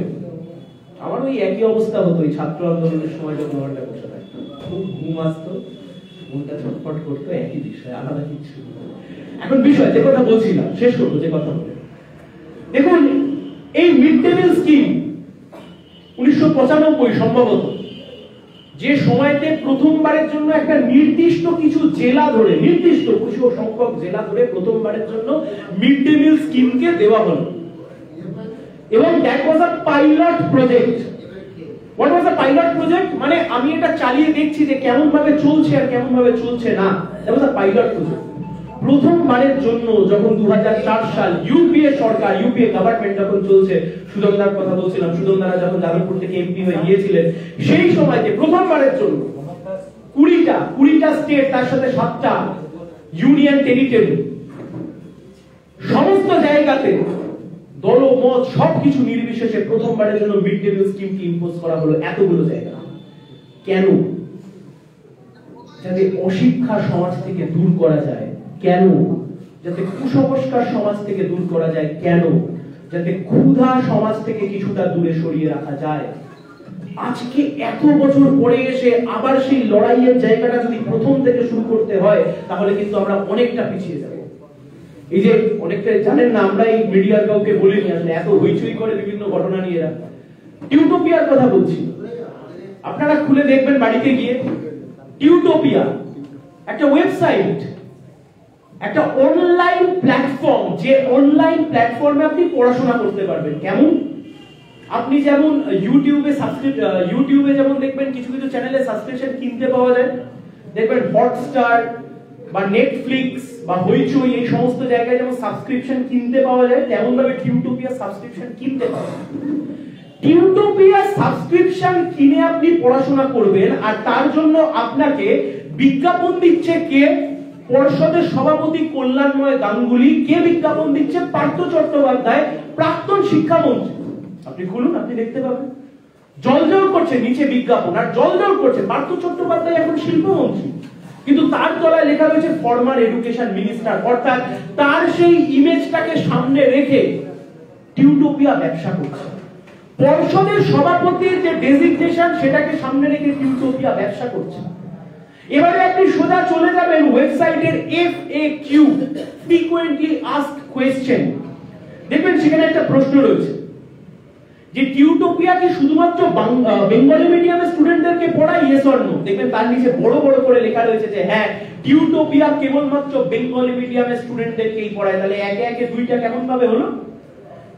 A: আমার ওই একই অবস্থা হতো এই ছাত্র আন্দোলনের সময় যখন ঘরটা বসে থাকতো, খুব ঘুম আসতো, মনটা ছটফট করতো, একই বিষয়, আলাদা কিছু। এখন বিষয় যে কথা বলছিলাম, শেষ করবো যে কথা বলে, দেখুন এই মিড ডে মিল স্কিম 1995 সম্ভবত, যে সময়তে প্রথমবারের জন্য একটা নির্দিষ্ট কিছু জেলা ধরে, নির্দিষ্ট কিছু সংখ্যক জেলা ধরে প্রথমবারের জন্য মিড ডে মিল স্কিমকে দেওয়া হলো, এবং that was a pilot project. What was a pilot project? মানে আমি এটা চালিয়ে দেখছি যে কেমন ভাবে চলছে আর কেমন ভাবে চলছে না। That was a pilot project. প্রথমবারের জন্য যখন 2004 সাল ইউপিএ সরকার, ইউপিএ গভর্নমেন্ট যখন চলছে, সুদনদার কথা বলছিলাম, সুদনদারা যখন যাদবপুর থেকে এমপি হয়ে গিয়েছিলেন, সেই সময়তে প্রথমবারের জন্য 20টা স্টেট, তার সাথে 7টা ইউনিয়ন টেরিটরি, সমস্ত জায়গাতে দলমত সবকিছু নির্বিশেষে প্রথমবারের জন্য মিড ডে মিল স্কিমকে ইম্পোজ করা হলো এতগুলো জায়গা। কেন? যাতে অশিক্ষা সমাজ থেকে দূর করা যায়। কেন? যাতে কুসংস্কার সমাজ থেকে দূর করা যায়। কেন? যাতে ক্ষুধা সমাজ থেকে কিছুটা দূরে সরিয়ে রাখা যায়। আজকে এত বছর পরে এসে আবার সেই লড়াইয়ের জায়গাটা যদি প্রথম থেকে শুরু করতে হয় তাহলে কিন্তু আমরা অনেকটা পিছিয়ে যাব। এই যে অনেকটা জানেন না, আমরা এই মিডিয়ার কাউকে বলিনি, আসলে এত হইচই করে বিভিন্ন ঘটনা নিয়ে এরা। টিউটোপিয়ার কথা বলছি, আপনারা খুলে দেখবেন বাড়িতে গিয়ে। টিউটোপিয়া একটা ওয়েবসাইট, একটা অনলাইন প্ল্যাটফর্ম, যে অনলাইন প্ল্যাটফর্মে আপনি পড়াশোনা করতে পারবেন। কেমন? আপনি যেমন ইউটিউবে যেমন দেখবেন কিছু কিছু চ্যানেলে সাবস্ক্রিপশন কিনতে পাওয়া যায়, দেখবেন হটস্টার বা নেটফ্লিক্স বা হইচই, এই সমস্ত জায়গায় যেমন সাবস্ক্রিপশন কিনতে পাওয়া যায়, তেমন ভাবে টিউটোপিয়া সাবস্ক্রিপশন কিনতে পাওয়া যায়। টিউটোপিয়া সাবস্ক্রিপশন কিনে আপনি পড়াশোনা করবেন, আর তার জন্য আপনাকে বিজ্ঞাপন দিচ্ছে কে? পর্ষদের সভাপতি কল্যাণময় গাঙ্গুলি। কে বিজ্ঞাপন দিচ্ছে? পার্থ চট্টোপাধ্যায়, প্রাক্তন শিক্ষামন্ত্রী। আপনি খুলুন, আপনি দেখতে পাবেন জলজল করছে নিচে বিজ্ঞাপন, আর জলজল করছে পার্থ চট্টোপাধ্যায় এখন শিল্পমন্ত্রী, কিন্তু তার তলায় লেখা রয়েছে ফরমার এডুকেশন মিনিস্টার। অর্থাৎ তার সেই ইমেজটাকে সামনে রেখে টিউটোপিয়া ব্যবসা করছে। পর্ষদের সভাপতির যে ডেজিগনেশন সেটাকে সামনে রেখে টিউটোপিয়া ব্যবসা করছে। এবারে আপনি সোজা চলে যাবেন ওয়েবসাইটের FAQ, ফ্রিকোয়েন্টলি আস্কড কোয়েশ্চেন, দেখবেন সেখানে একটা প্রশ্ন রয়েছে যে টিউটোপিয়া কি শুধুমাত্র বেঙ্গলি মিডিয়ামের স্টুডেন্টদেরকে পড়ায়, ইয়েস অর নো? দেখবেন তার নিচে বড় বড় করে লেখা রয়েছে যে হ্যাঁ, টিউটোপিয়া কেবলমাত্র বেঙ্গলি মিডিয়ামের স্টুডেন্টদেরকেই পড়ায়। তাহলে একে একে দুইটা কেমন ভাবে হলো?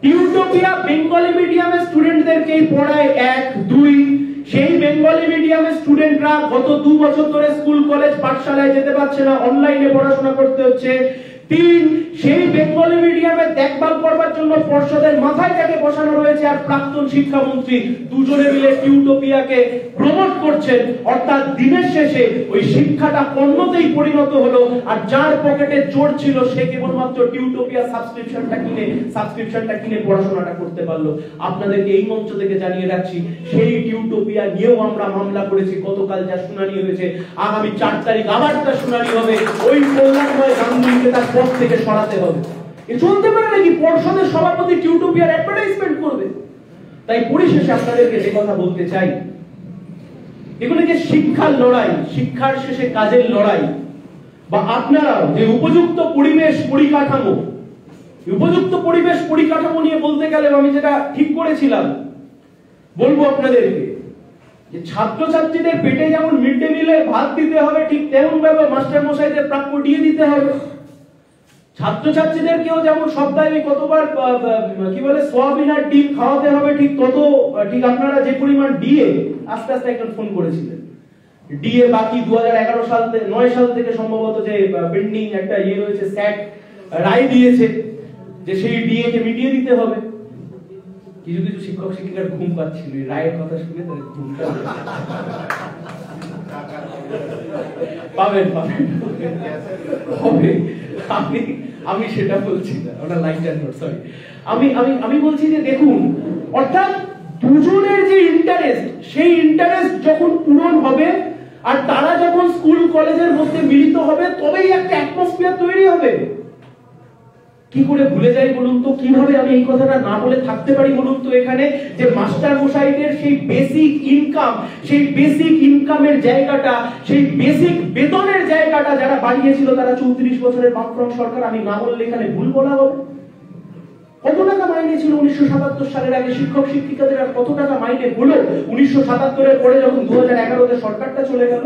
A: টিউটোপিয়া বেঙ্গলি মিডিয়ামের স্টুডেন্টদেরকেই পড়ায় 1, 2। সেই বেঙ্গলি মিডিয়ামের স্টুডেন্টরা গত 2 বছর ধরে স্কুল কলেজ পাঠশালায় যেতে পারছে না, অনলাইনে পড়াশোনা করতে হচ্ছে। 3, সেই বেঙ্গলি মিডিয়ামের দেখভাল করবার জন্য পর্ষদের মাথায় তাকে বসানো রয়েছে, আর প্রাক্তন শিক্ষামন্ত্রী দুজনে মিলে টিউটোপিয়াকে প্রমোট করছেন। অর্থাৎ দিনের শেষে ওই শিক্ষাটা পণ্যতেই পরিণত হলো, আর যার পকেটে জোর ছিল সে কেবলমাত্র টিউটোপিয়া সাবস্ক্রিপশনটা কিনে পড়াশোনাটা করতে পারলো। আপনাদেরকে এই মঞ্চ থেকে জানিয়ে রাখছি, সেই টিউটোপিয়া নিয়েও আমরা মামলা করেছি। গতকাল যা শুনানি হয়েছে, আগামী 4 তারিখ আবার তা শুনানি হবে। ওই কল্যাণময় গাঙ্গুলিকে তার পদ থেকে সরাতে হবে। এ চলতে পারে নাকি পর্ষদের সভাপতি টিউটোপিয়ার অ্যাডভার্টাইজমেন্ট করবে? তাই পরিশেষে আপনাদেরকে যে কথা বলতে চাই, এগুলো যে শিক্ষার লড়াই, শিক্ষার শেষে কাজের লড়াই, বা আপনারাও যে উপযুক্ত পরিবেশ পরিকাঠামো নিয়ে বলতে গেলে আমি যেটা ঠিক করেছিলাম বলবো আপনাদেরকে, যে ছাত্রছাত্রীদের পেটে যেমন মিড ডে মিলে ভাত দিতে হবে, ঠিক তেমন ভাবে মাস্টার মশাইদের প্রাপ্য দিয়ে দিতে হবে। ছাত্রছাত্রীদেরকেও যেমন সপ্তাহে কতবার সোয়াবিন আর ডিম খাওয়াতে হবে, ঠিক আপনারা যে পরিমাণ দিয়ে, আস্তে আস্তে একজন ফোন করেছিলেন ডিএ বাকি 2011 সাল থেকে 9 সাল থেকে সম্ভবত যে পেন্ডিং একটা রয়েছে, স্যাট রায় দিয়েছে যে সেই ডিএ কে মিটিয়ে দিতে হবে। কিছু কিছু শিক্ষক শিক্ষিকার ঘুম পাচ্ছিল এই রায়ের কথা শুনে, তাদের ঘুমটা পাবেন হবে। আমি সেটা বলছি না, ওটা লাইটার নোট, সরি। আমি বলছি যে দেখুন, অর্থাৎ দুজনের যে ইন্টারেস্ট, সেই ইন্টারেস্ট যখন পূরণ হবে আর তারা যখন স্কুল কলেজের মধ্যে মিলিত হবে, তবেই একটা অ্যাটমসফিয়ার তৈরি হবে। কি করে ভুলে যাই বলুন তো, কিভাবে আমি এই কথাটা না বলে থাকতে পারি বলুন তো এখানে, যে মাস্টার মশাইদের সেই বেসিক ইনকাম, সেই বেসিক ইনকামের জায়গাটা, সেই বেসিক বেতনের জায়গাটা যারা বাড়িয়েছিল তারা 34 বছরের বামফ্রন্ট সরকার, আমি না বললে এখানে ভুল বলা হবে। কত টাকা মাইনে ছিল 1977 সালের আগে শিক্ষক শিক্ষিকাদের, আর কত টাকা মাইনে হলো 1977 এর পরে যখন 2011 তে সরকারটা চলে গেল।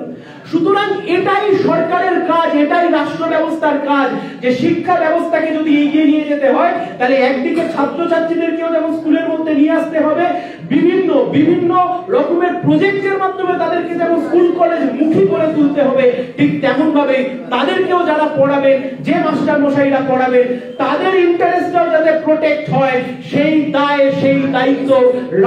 A: সুতরাং এটাই সরকারের কাজ, এটাই রাষ্ট্র ব্যবস্থার কাজ, যে শিক্ষা ব্যবস্থাকে যদি এগিয়ে নিয়ে যেতে হয় তাহলে একদিকে ছাত্রছাত্রীদেরকেও যেমন স্কুলের মধ্যে নিয়ে আসতে হবে, বিভিন্ন রকমের প্রজেক্টের মাধ্যমে তাদেরকে যেমন স্কুল কলেজ মুখী করে তুলতে হবে, ঠিক তেমন ভাবে তাদেরকেও যারা পড়াবেন, যে মাস্টার মশাইরা পড়াবেন, তাদের ইন্টারেস্টটাও যাতে প্রোটেক্ট হয়, সেই দায় সেই দায়িত্ব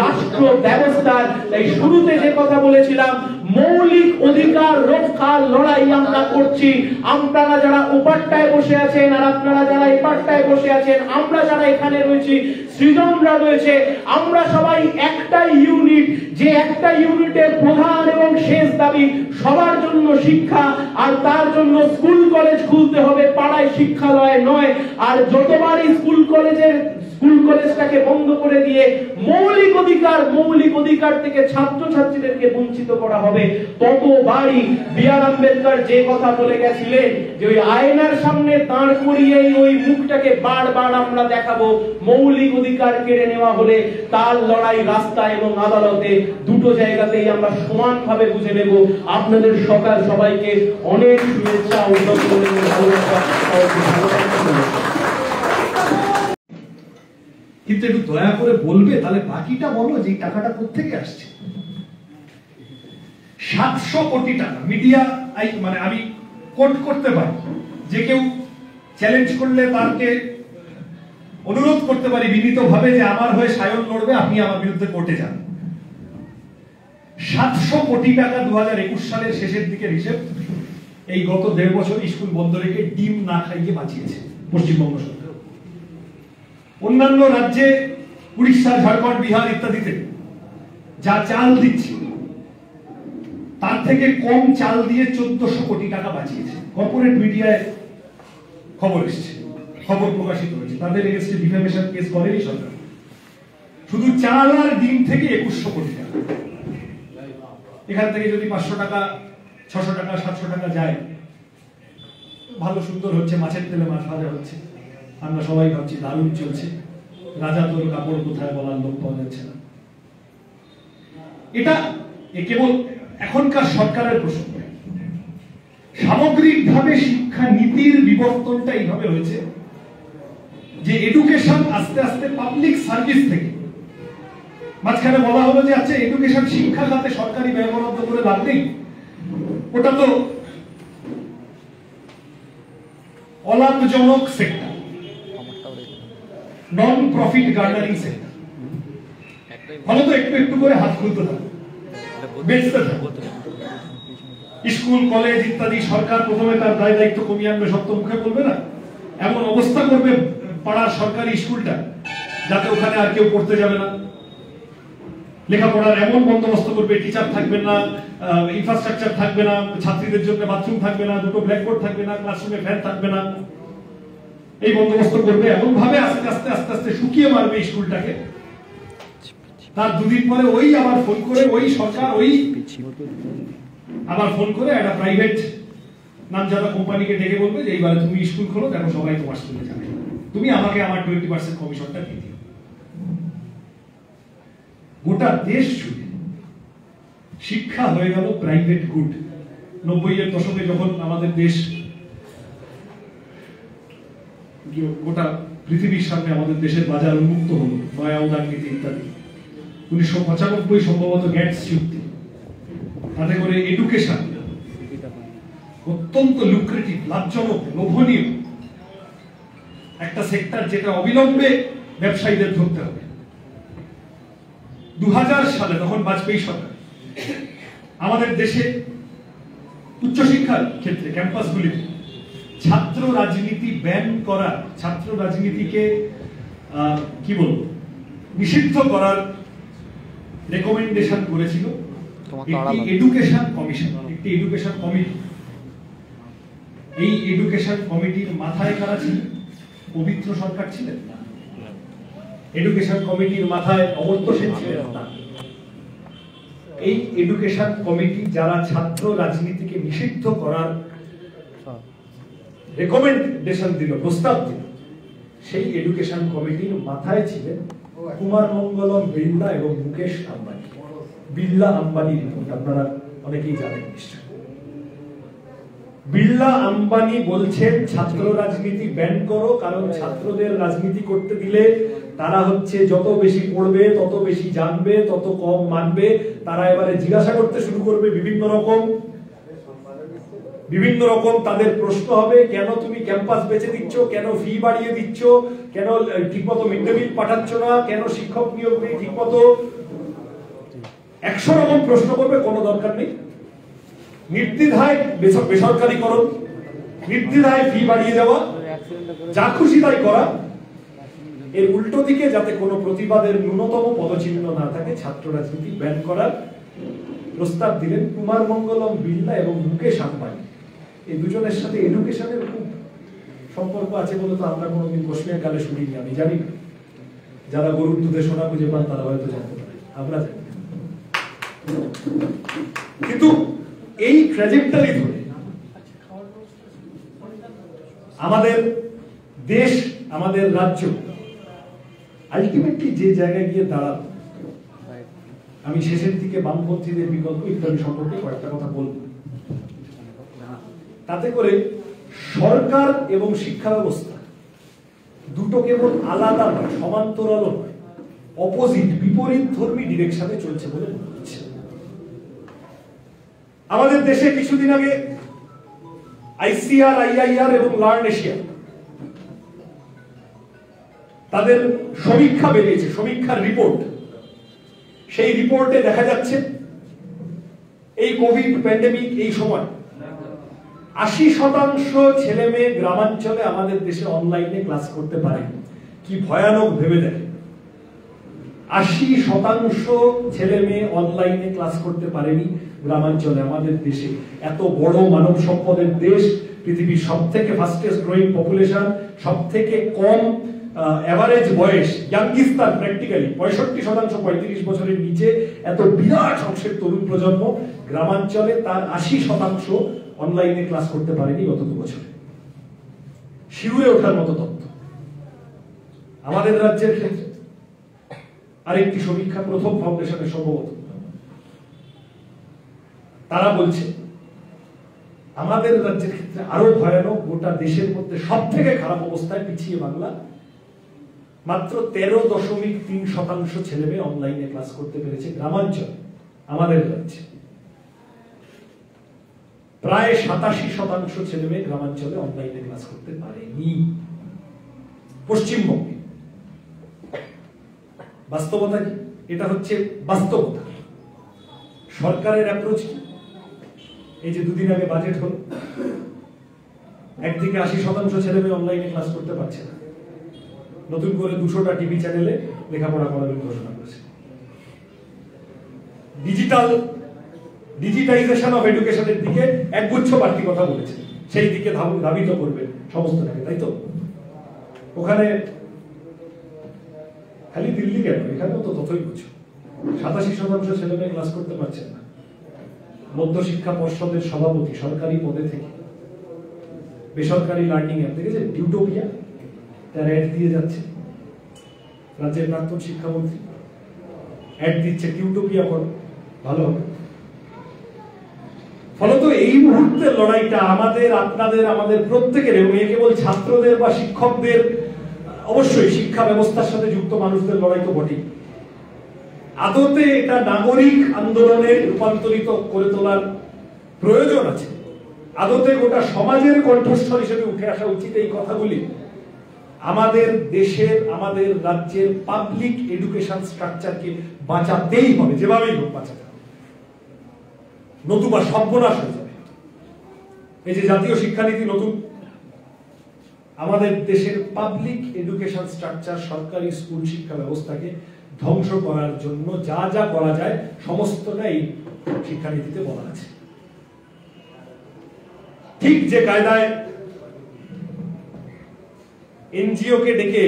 A: রাষ্ট্র ব্যবস্থার। তাই শুরুতে যে কথা বলেছিলাম, মৌলিক অধিকার রক্ষার লড়াই আমরা করছি। আপনারা যারা ওপারটায় বসে আছেন আর আপনারা যারা এপারটায় বসে আছেন, আমরা যারা এখানে রয়েছি, সৃজনরা রয়েছে, আমরা সবাই একটা ইউনিট, যে একটা ইউনিটের প্রধান এবং শেষ দাবি সবার জন্য শিক্ষা, আর তার জন্য স্কুল কলেজ খুলতে হবে, পাড়ায় শিক্ষালয় নয়। আর যতবারই স্কুল কলেজটাকে বন্ধ করে দিয়ে মৌলিক অধিকার থেকে ছাত্রছাত্রীদেরকে বঞ্চিত করা হবে, ততবারই বি আর আম্বেদকর যে কথা বলে গেছিলেন, যে ওই আয়নার সামনে দাঁড় করিয়ে ওই মুখটাকে বারবার আমরা দেখাবো, মৌলিক অধিকার কেড়ে নেওয়া হলে তার লড়াই রাস্তায় এবং আদালতে, দুটো জায়গাতেই আমরা সমানভাবে বুঝে নেব। আপনাদের সবাইকে অনেক শুভেচ্ছা, অভিনন্দন এবং ভালোবাসা।
B: কিন্তু একটু দয়া করে বলবে, তাহলে বাকিটা বলো যে টাকাটা কোত্থেকে আসছে। 700 কোটি টাকা মিডিয়া, মানে আমি কোট করতে পারি, যে কেউ চ্যালেঞ্জ করলে তাকে অনুরোধ করতে পারি বিনীতভাবে যে আমার হয়ে সায়ন লড়বে, আপনি আমার বিরুদ্ধে কোর্টে যান। 700 কোটি টাকা 2021 সালের শেষের দিকের হিসেব, এই গত 1.5 বছর স্কুল বন্ধ রেখে ডিম না খাইয়ে বাঁচিয়েছে পশ্চিমবঙ্গ সরকার। অন্যান্য রাজ্যে উড়িষ্যা, ঝাড়খণ্ড, বিহার ইত্যাদিতে যা চাল দিচ্ছে তার থেকে কম চাল দিয়ে 1400 কোটি টাকা বাঁচিয়েছে। কর্পোরেট মিডিয়ায় খবর এসেছে, খবর প্রকাশিত হয়েছে, তাদের এগেইনস্টে ডিফেমেশন কেস করেনি সরকার। শুধু চাল আর ডিম থেকে 2100 কোটি টাকা। এখান থেকে যদি 500 টাকা, 600 টাকা, 700 টাকা যায়, ভালো সুন্দর হচ্ছে, মাছের তেলে মাছ ভাজা হচ্ছে, আমরা সবাই ভাবছি দারুণ চলছে, রাজা তোর কাপড় কোথায় বলার লোক পাওয়া যাচ্ছে না। এটা কেবল এখনকার সরকারের প্রশ্ন। সামগ্রিকভাবে শিক্ষা নীতির বিবর্তনটা এইভাবে হয়েছে যে এডুকেশন আস্তে আস্তে পাবলিক সার্ভিস থেকে, মাঝখানে বলা হলো যে আচ্ছা এডুকেশন শিক্ষা খাতে সরকারি ব্যয় বরাদ্দ করে লাভ নেই, ওটা তো অলাভজনক সেক্টর, নন প্রফিট গার্নারিং সেক্টর, ফলত একটু একটু করে হাত খুলতে থাকে, বেচতে থাকে। স্কুল কলেজ ইত্যাদি সরকার প্রথমে তার দায় দায়িত্ব কমিয়ে আনবে, সত্য মুখে বলবে না, এমন অবস্থা করবে পাড়ার সরকারি স্কুলটা যাতে ওখানে আর কেউ পড়তে যাবে না, লেখাপড়ার এমন বন্দোবস্ত করবে, টিচার থাকবে না, ইনফ্রাস্ট্রাকচার থাকবে না, ছাত্রীদের জন্য বাথরুম থাকবে না, দুটো ব্ল্যাকবোর্ড থাকবে না, ক্লাসরুমে ফ্যান থাকবে না, এই বন্দোবস্ত করবে। এমন ভাবে আস্তে আস্তে আস্তে আস্তে শুকিয়ে মারবে স্কুলটাকে। তার দুদিন পরে ওই আবার ফোন করে, ওই সরকার ওই আবার ফোন করে একটা প্রাইভেট নামজাদা কোম্পানিকে ডেকে বলবে যে এইবার তুমি স্কুল খোলো, দেখো সবাই তোমার স্কুলে যাবে, তুমি আমাকে আমার 20% কমিশনটা দিয়ে দিও। গোটা দেশ জুড়ে শিক্ষা হয়ে গেল প্রাইভেট গুড। 90-এর দশকে যখন আমাদের দেশ গোটা পৃথিবীর সামনে আমাদের দেশের বাজার উন্মুক্ত হলো, নয়া উদার নীতি ইত্যাদি, 1995 সম্ভবত গ্যাটস চুক্তি, তাতে করে এডুকেশন অত্যন্ত লুক্রেটিভ, লাভজনক, লোভনীয় একটা সেক্টর, যেটা অবিলম্বে ব্যবসায়ীদের ধরতে হবে। 2000 সালে তখন বাজপেয়ী সরকার আমাদের দেশে উচ্চশিক্ষার ক্ষেত্রে ক্যাম্পাসগুলিতে ছাত্র রাজনীতি ব্যান করা, ছাত্র রাজনীতিকে কি বলবো নিষিদ্ধ করার রেকমেন্ডেশন করেছিল একটি এডুকেশন কমিশন, একটি এডুকেশন কমিটি। এই এডুকেশন কমিটির মাথায় কারা ছিলেন? পবিত্র সরকার ছিলেন না। এডুকেশন কমিটির মাথায় অমর্ত্য সেন ছিলেন না। এই এডুকেশন কমিটি যারা ছাত্র রাজনীতিকে নিষিদ্ধ করার রেকমেন্ডেশন দিল, প্রস্তাব দিল, সেই এডুকেশন কমিটির মাথায় ছিলেন কুমার মঙ্গলম বিড়লা এবং মুকেশ আম্বানি। বিড়লা আম্বানি রিপোর্ট আপনারা অনেকেই জানেন নিশ্চয়। বিড়লা আম্বানি বলছেন ছাত্র রাজনীতি ব্যান করো, কারণ ছাত্রদের রাজনীতি করতে দিলে তারা হচ্ছে যত বেশি পড়বে তত বেশি জানবে, তত কম মানবে। তারা এবারে জিজ্ঞাসা করতে শুরু করবে বিভিন্ন রকম তাদের প্রশ্ন হবে, কেন তুমি ক্যাম্পাস বেঁচে দিচ্ছ, কেন ফি বাড়িয়ে দিচ্ছ, কেন ঠিকমতো মিড ডে মিল পাঠাচ্ছ না, কেন শিক্ষক নিয়োগ নেই ঠিকমতো। 100 রকম প্রশ্ন করবে, কোনো দরকার নেই। নির্দ্বিধায় বেসরকারীকরণ, নির্দ্বিধায় ফি বাড়িয়ে দেওয়া, যা খুশি তাই করা। এর উল্টো দিকে যাতে কোনো প্রতিবাদের ন্যূনতম পদচিহ্ন না থাকে, ছাত্র রাজনীতি ব্যান করার প্রস্তাব দিলেন কুমার মঙ্গলম বিড়লা এবং মুকেশ আম্বানি। এই দুজনের সাথে এডুকেশনের খুব সম্পর্ক আছে বলে তো আমরা কোনোদিন কোশ্চেনের কালে শুনিনি। আমি জানি, যারা গরুর দুধে সোনা খুঁজে পান তারা হয়তো জানতে পারে, আমরা জানি। কিন্তু এই ট্র্যাজেক্টরি ধরে আমাদের দেশ, আমাদের রাজ্য আলটিমেটলি যে জায়গায় গিয়ে দাঁড়াল, আমি শেষের দিকে বামপন্থীদের বিকল্প ইত্যাদি সম্পর্কে কয়েকটা কথা বলব। তাতে করে সরকার এবং শিক্ষা ব্যবস্থা দুটো কেবল আলাদা নয়, সমান্তরালও নয়, অপোজিট, বিপরীত ধর্মী ডিরেকশনে চলছে বলে মনে হচ্ছে। আমাদের দেশে কিছুদিন আগে আইসিআর, আইআইআর এবং লার্ন এশিয়া তাদের সমীক্ষা বেরিয়েছে, সমীক্ষার রিপোর্ট। সেই রিপোর্টে দেখা যাচ্ছে এই কোভিড প্যান্ডেমিক এই সময় 80% ছেলে মেয়ে গ্রামাঞ্চলে আমাদের দেশে অনলাইনে ক্লাস করতে পারে। কি ভয়ানক ভেবে দেখেন, 80% ছেলে মেয়ে অনলাইনে ক্লাস করতে পারেনি গ্রামাঞ্চলে আমাদের দেশে। এত বড় মানব সম্পদের দেশ, পৃথিবীর সবথেকে ফাস্টেস্ট গ্রোয়িং পপুলেশন, সবথেকে কম এভারেজ বয়স, ইয়াঙ্গিস্তান প্র্যাকটিক্যালি 65% 35 বছরের নিচে, এত বিরাট অংশের তরুণ প্রজন্ম গ্রামাঞ্চলে তার 80% অনলাইনে ক্লাস করতে পারেনি গত 2 বছরে। শিউরে ওঠার মতো তথ্য। আমাদের রাজ্যের ক্ষেত্রে আরেকটি সমীক্ষা, প্রথম ফাউন্ডেশনের সম্ভবত, তারা বলছে আমাদের রাজ্যের ক্ষেত্রে আরো ভয়ানক, গোটা দেশের মধ্যে সব থেকে খারাপ অবস্থায় পিছিয়ে বাংলা। মাত্র 13.3% ছেলে মেয়ে অনলাইনে ক্লাস করতে পেরেছে গ্রামাঞ্চল আমাদের রাজ্যে। প্রায় 87% ছেলে মেয়ে গ্রামাঞ্চলে অনলাইনে ক্লাস করতে পারেনি পশ্চিমবঙ্গে। বাস্তবতা কি? এটা হচ্ছে বাস্তবতা। সরকারের অ্যাপ্রোচ কি? এই যে 2 দিন আগে বাজেট হলো, একদিকে 80% ছেলে মেয়ে অনলাইনে ক্লাস করতে পারছে না, নতুন করে 200টা টিভি চ্যানেলে লেখাপড়া করাবেন ঘোষণা করেছে। ডিজিটাইজেশন অফ এডুকেশনের দিকে একগুচ্ছ বাড়তি কথা বলেছে, সেই দিকে ধাবিত করবে সমস্তটাকে, তাই তো? ওখানে খালি দিল্লি কেন, এখানেও তো ততই বুঝো। 87% ছেলে মেয়ে ক্লাস করতে পারছেন না। মধ্যশিক্ষা পর্ষদের সভাপতি সরকারি পদে থেকে বেসরকারি লার্নিং অ্যাপ থেকে যে টিউটোপিয়া, তার অ্যাড দিয়ে যাচ্ছে। রাজ্যের প্রাক্তন শিক্ষামন্ত্রী অ্যাড দিচ্ছে, টিউটোপিয়া করো, ভালো হবে। ফলত এই মুহূর্তের লড়াইটা আমাদের, আপনাদের, আমাদের প্রত্যেকের, এবং এ কেবল ছাত্রদের বা শিক্ষকদের, অবশ্যই শিক্ষা ব্যবস্থার সাথে যুক্ত মানুষদের লড়াই তো বটেই। আদতে এটা নাগরিক আন্দোলনে রূপান্তরিত করে তোলার প্রয়োজন আছে, আদতে গোটা সমাজের কণ্ঠস্বর হিসেবে উঠে আসা উচিত এই কথাগুলি। আমাদের দেশের, আমাদের রাজ্যের পাবলিক এডুকেশন স্ট্রাকচারকে বাঁচাতেই হবে, যেভাবেই হোক বাঁচাতে হবে, নতুবা সর্বনাশ হয়ে যাবে। এই যে জাতীয় শিক্ষানীতি নতুন, আমাদের দেশের পাবলিক এডুকেশন স্ট্রাকচার, সরকারি স্কুল শিক্ষা ব্যবস্থাকে ধ্বংস করার জন্য যা যা করা যায় সমস্তটা এই শিক্ষানীতিতে বলা আছে। ঠিক যে কায়দায় এনজিও কে ডেকে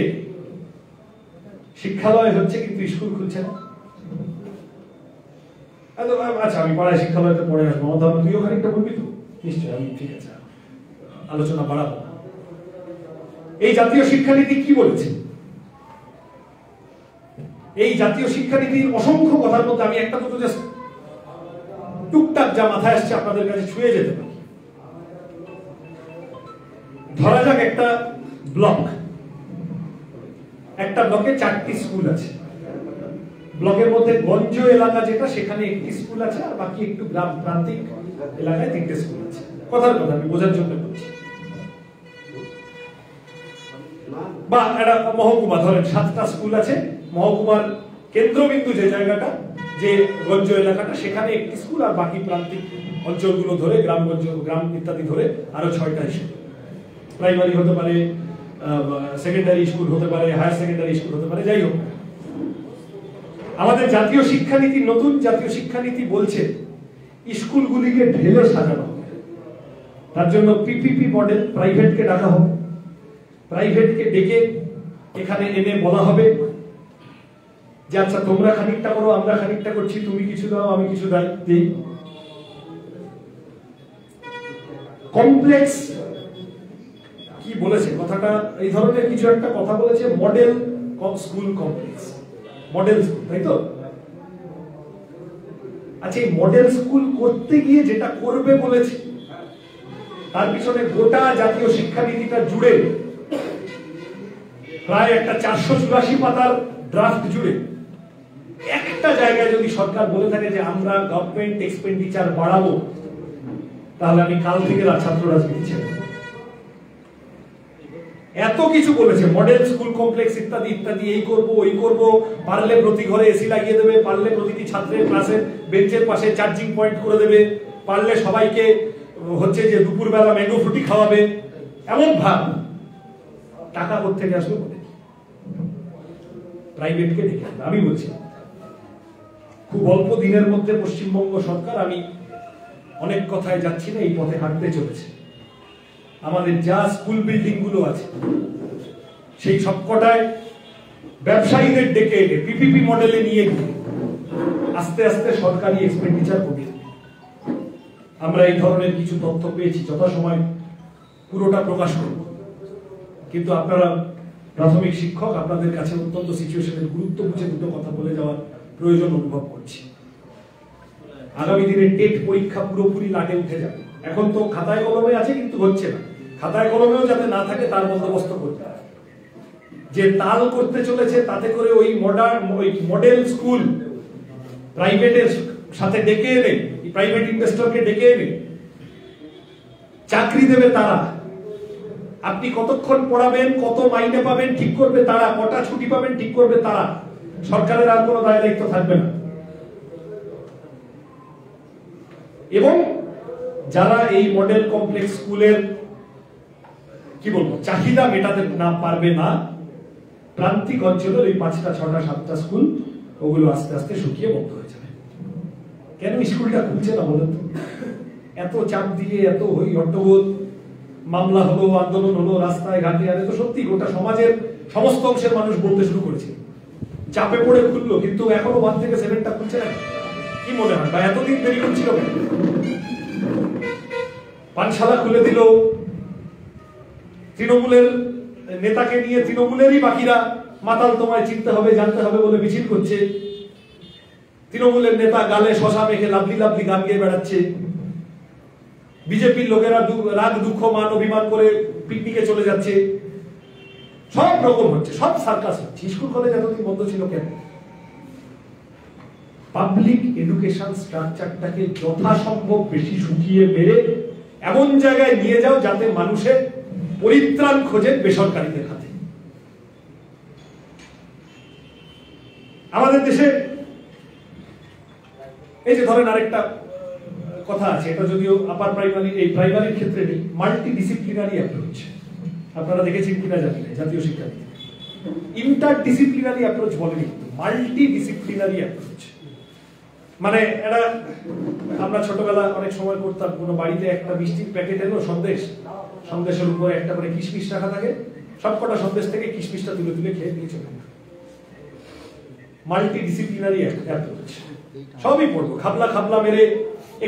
B: শিক্ষালয় হচ্ছে কিন্তু স্কুল খুলছে না। আচ্ছা, আমি পাড়ায় শিক্ষালয়তে পড়ে আসবো, আমার তুইও খানিকটা বলবি তো? নিশ্চয়, আমি ঠিক আছে, আলোচনা বাড়াবো। এই জাতীয় শিক্ষানীতি কি বলেছে? এই জাতীয় শিক্ষানীতির অসংখ্য কথার মধ্যে আমি একটা দুটো জাস্ট টুকটাক যা মাথায় আসছে আপনাদের কাছে ছুঁয়ে যেতে পারি। ধরা যাক একটা ব্লক, একটা ব্লকে 4টি স্কুল আছে। ব্লকের মধ্যে গঞ্জ এলাকা যেটা, সেখানে একটি স্কুল আছে, আর বাকি একটু গ্রাম প্রান্তিক এলাকায় 3টে স্কুল আছে। কথার কথা আমি বোঝার জন্য বলছি। বা একটা মহকুমা, ধরেন 7টা স্কুল আছে, মহকুমার কেন্দ্রবিন্দু যে জায়গাটা, যে গঞ্জ এলাকাটা, সেখানে একটি স্কুল, আর বাকি প্রান্তিক অঞ্চলগুলো ধরে, গ্রামগঞ্জ, গ্রাম ইত্যাদি ধরে আরো 6টা স্কুল। প্রাইমারি হতে পারে, সেকেন্ডারি স্কুল হতে পারে, হায়ার সেকেন্ডারি স্কুল হতে পারে, যাই হোক। আমাদের জাতীয় শিক্ষানীতি, নতুন জাতীয় শিক্ষানীতি বলছে স্কুলগুলিকে ঢেলে সাজানো হবে। তার জন্য পিপিপি মডেল, প্রাইভেটকে ডাকা হবে, প্রাইভেটকে ডেকে এখানে এনে বলা হবে যে আচ্ছা তোমরা খানিকটা করো, আমরা খানিকটা করছি, তুমি কিছু দাও, আমি কিছু দিই। কমপ্লেক্স কি বলেছে কথাটা, এই ধরনের কিছু একটা কথা বলেছে, model school complex, model school, তাই তো? আচ্ছা, এই মডেল স্কুল করতে গিয়ে যেটা করবে বলেছে, তার পিছনে গোটা জাতীয় শিক্ষানীতিটা জুড়ে প্রায় একটা 484 পাতার ড্রাফট জুড়ে একটা জায়গায় যদি সরকার বলে থাকে যে আমরা গভর্নমেন্ট এক্সপেন্ডিচার বাড়াবো, তাহলে আমি কাল থেকে ছাত্র রাজনীতি ছেড়ে দেব। এত কিছু বলেছে, মডেল স্কুল কমপ্লেক্স ইত্যাদি ইত্যাদি, এই করব ওই করব, পারলে প্রতি ঘরে এসি লাগিয়ে দেবে, পারলে প্রতিটি ছাত্রের ক্লাসের বেঞ্চের পাশে চার্জিং পয়েন্ট করে দেবে, পারলে সবাইকে হচ্ছে যে দুপুরবেলা ম্যাঙ্গো ফ্রুটি খাওয়াবে। এমন ভাব, টাকা কোথা থেকে আসবে বলে প্রাইভেটকে ডেকে। আমি বলছি খুব অল্প দিনের মধ্যে পশ্চিমবঙ্গ সরকার, আমি অনেক কথায় যাচ্ছি না, এই পথে হাঁটতে চলেছে। আমাদের যা স্কুল বিল্ডিং গুলো আছে সেই সবকটায় ব্যবসায়ীদের ডেকে এনে পিপিপি মডেলে নিয়ে গিয়ে আস্তে আস্তে সরকারি এক্সপেন্ডিচার কমিয়ে দেবে। আমরা এই ধরনের কিছু তথ্য পেয়েছি, যথাসময় পুরোটা প্রকাশ করব। কিন্তু আপনারা প্রাথমিক শিক্ষক, আপনাদের কাছে অত্যন্ত সিচুয়েশনের গুরুত্ব বুঝে দুটো কথা বলে যাওয়ার প্রয়োজন অনুভব করছি। আগামী দিনে টেট পরীক্ষা পুরোপুরি লাটে উঠে যাবে। এখন তো খাতায় কলমে আছে, কিন্তু হচ্ছে না। খাতায় কলমেও যাতে না থাকে তার বন্দোবস্ত করতে হবে। যে তাল করতে চলেছে, তাতে করে ওই মডেল স্কুল প্রাইভেটের সাথে ডেকে এনে, প্রাইভেট ইনভেস্টরকে ডেকে এনে চাকরি দেবে তারা। আপনি কতক্ষণ পড়াবেন, কত মাইনে পাবেন ঠিক করবে তারা, কটা ছুটি পাবেন ঠিক করবে তারা। সরকারের আর কোনো দায় দায়িত্ব থাকবে না। এবং যারা এই মডেল কমপ্লেক্স স্কুলের কি বলবো চাহিদা মেটাতে না পারবে না, প্রান্তিক অঞ্চলের ওই 5টা 6টা 7টা স্কুল, ওগুলো আস্তে আস্তে শুকিয়ে বন্ধ হয়ে যাবে। কেন স্কুলটা খুলছে না বলেন তো? এত চাপ দিয়ে, এত হই হট্টগোল, মামলা হলো, আন্দোলন হলো রাস্তায় ঘাটে, আরে তো সত্যি গোটা সমাজের সমস্ত অংশের মানুষ বলতে শুরু করেছে চাপে পড়ে খুললো, কিন্তু এখনো 1 থেকে 7টা খুলছে না। কি মনে হয় বা এতদিন দেরি করছিল? পানশালা খুলে দিল, তৃণমূলের নেতাকে নিয়ে তৃণমূলেরই বাকিরা মাতাল তোমায় চিনতে হবে জানতে হবে বলে মিছিল করছে। তৃণমূলের নেতা গালে শশা মেখে লাভলি লাভলি গান গেয়ে বেড়াচ্ছে। বিজেপির লোকেরা রাগ দুঃখ মান অভিমান করে পিকনিকে চলে যাচ্ছে। সব রকম হচ্ছে, সব সার্কাস হচ্ছে। স্কুল কলেজ এতদিন বন্ধ ছিল কেন? পাবলিক এডুকেশন স্ট্রাকচারটাকে যথাসম্ভব বেশি শুকিয়ে মেরে এমন জায়গায় নিয়ে যাও যাতে মানুষের পরিত্রাণ খোঁজে বেসরকারিদের হাতে। আমাদের দেশে এই যে ধরেন আরেকটা কথা আছে, এটা যদিও আপার প্রাইমারি, এই প্রাইমারির ক্ষেত্রে নেই, মাল্টি ডিসিপ্লিনারি অ্যাপ্রোচ। আপনারা দেখেছেন কিনা জানি না, জাতীয় শিক্ষানীতি ইন্টার ডিসিপ্লিনারি অ্যাপ্রোচ বলেনি, মাল্টি ডিসিপ্লিনারি অ্যাপ্রোচ। মানে এটা আমরা ছোটবেলা অনেক সময় করতাম, কোনো বাড়িতে একটা মিষ্টির প্যাকেট এলো, সন্দেশের উপরে একটা করে কিশমিশ রাখা থাকে, সবকটা সন্দেশ থেকে কিশমিশটা তুলে তুলে খেয়ে দিয়ে চলে। মাল্টি ডিসিপ্লিনারি অ্যাপ্রোচ, সবই পড়বো খাবলা খাবলা মেরে,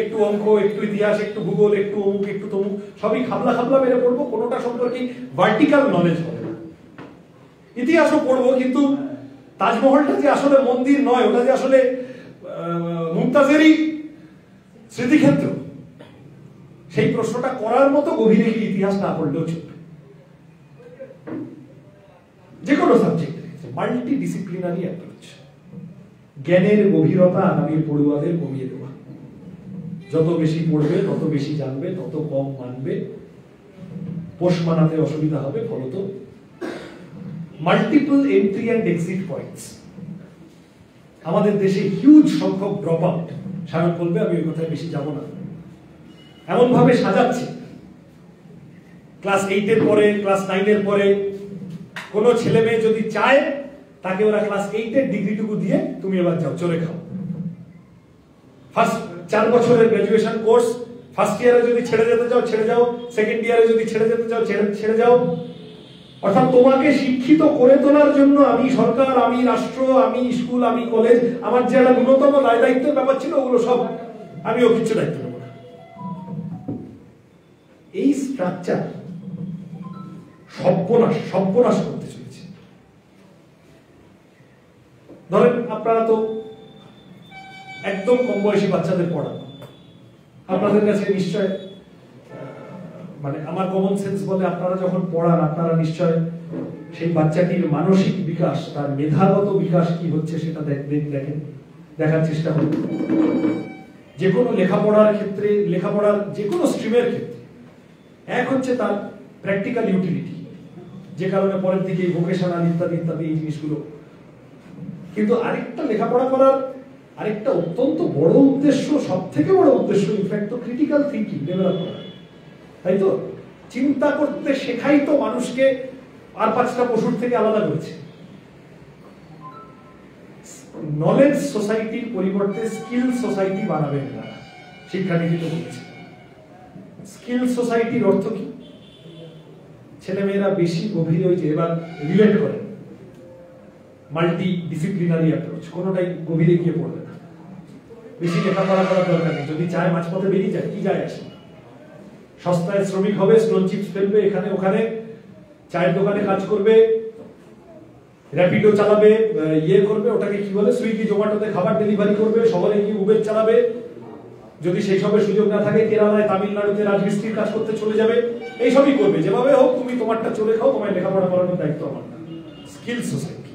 B: একটু অঙ্ক, একটু ইতিহাস, একটু ভূগোল, একটু অমুক, একটু তমুক, সবই খাবলা খাবলা মেরে পড়বো, কোনোটা সম্পর্কে ভার্টিক্যাল নলেজ হবে না। ইতিহাসও পড়বো, কিন্তু তাজমহলটা যে আসলে মন্দির নয়, ওটা যে আসলে মুমতাজেরই স্মৃতিক্ষেত্র, সেই প্রশ্নটা করার মতো গভীরে কি ইতিহাস না পড়লেও চলবে। যে কোনো সাবজেক্টে মাল্টি ডিসিপ্লিনারি অ্যাপ্রোচ, জ্ঞানের গভীরতা আগামীর পড়ুয়াদের কমিয়ে দেওয়া। যত বেশি পড়বে, তত বেশি জানবে, তত কম মানবে, পোষ মানাতে অসুবিধা হবে। ফলত multiple entry and exit points, আমাদের দেশে হিউজ সংখ্যক ড্রপ আউট। সায়ন বলবে, আমি ওই কথায় বেশি যাব না। এমন ভাবে সাজাচ্ছে, ক্লাস 8-এর পরে, ক্লাস 9-এর পরে কোনো ছেলে মেয়ে যদি চায়, তাকে ওরা ক্লাস 8-এর ডিগ্রিটুকু দিয়ে তুমি এবার যাও, চলে খাও। ফার্স্ট 4 বছরের গ্রাজুয়েশন কোর্স, ফার্স্ট ইয়ারে যদি ছেড়ে যেতে চাও ছেড়ে যাও, সেকেন্ড ইয়ারে যদি ছেড়ে যেতে চাও ছেড়ে যাও। অর্থাৎ তোমাকে শিক্ষিত করে তোলার জন্য আমি সরকার, আমি রাষ্ট্র, আমি স্কুল, আমি কলেজ, আমার যে একটা ন্যূনতম দায় দায়িত্বের ব্যাপার ছিল, ওগুলো সব আমিও কিছু দায়িত্ব নেব না। এই স্ট্রাকচার সর্বনাশ করতে চলেছে। ধরেন আপনারা তো একদম কম বয়সী বাচ্চাদের পড়ান, আপনাদের কাছে নিশ্চয়, মানে আমার কমন সেন্স বলে, আপনারা যখন পড়ান, আপনারা নিশ্চয় সেই বাচ্চাটির মানসিক বিকাশ, তার মেধাগত বিকাশ কি হচ্ছে সেটা দেখার চেষ্টা করেন। যে কোনো লেখাপড়ার ক্ষেত্রে, লেখাপড়ার যে কোনো স্ট্রিমের ক্ষেত্রে, এক হচ্ছে তার প্র্যাকটিক্যাল ইউটিলিটি, যে কারণে পরের দিকে ভোকেশনাল ইত্যাদি ইত্যাদি এই জিনিসগুলো। কিন্তু আরেকটা লেখাপড়া করার আরেকটা অত্যন্ত বড় উদ্দেশ্য, সব থেকে বড় উদ্দেশ্য ইনফ্যাক্ট তো ক্রিটিক্যাল থিঙ্কিং ডেভেলপ করা, তাই তো? চিন্তা করতে শেখাই তো মানুষকে আর 5টা পশুর থেকে আলাদা করেছে। নলেজ সোসাইটির পরিবর্তে স্কিল সোসাইটি বানাবেন না, শিক্ষানীতিতে বলেছে। স্কিল সোসাইটির অর্থ কি? ছেলেমেয়েরা বেশি গভীরে, ওই যে এবার রিলেট করেন, মাল্টি ডিসিপ্লিনারি অ্যাপ্রোচ, কোনোটাই গভীরে গিয়ে পড়বে না, বেশি লেখাপড়া করার দরকার নেই। যদি চায় মাঝপথে বেরিয়ে যায়, কি যায় আসে, সস্তায় শ্রমিক হবে, স্টোন চিপস ফেলবে এখানে ওখানে, চায়ের দোকানে কাজ করবে, র্যাপিডো চালাবে, ইয়ে করবে, ওটাকে কি বলে, সুইগি জোম্যাটোতে খাবার ডেলিভারি করবে, শহরে গিয়ে উবের চালাবে, যদি সেই সবের সুযোগ না থাকে কেরালায়, তামিলনাড়ুতে রাজমিস্ত্রির কাজ করতে চলে যাবে, এই সবই করবে। যেভাবে হোক তুমি তোমারটা চলে খাও, তোমার লেখাপড়া করানোর দায়িত্ব আমার না। স্কিল সোসাইটি,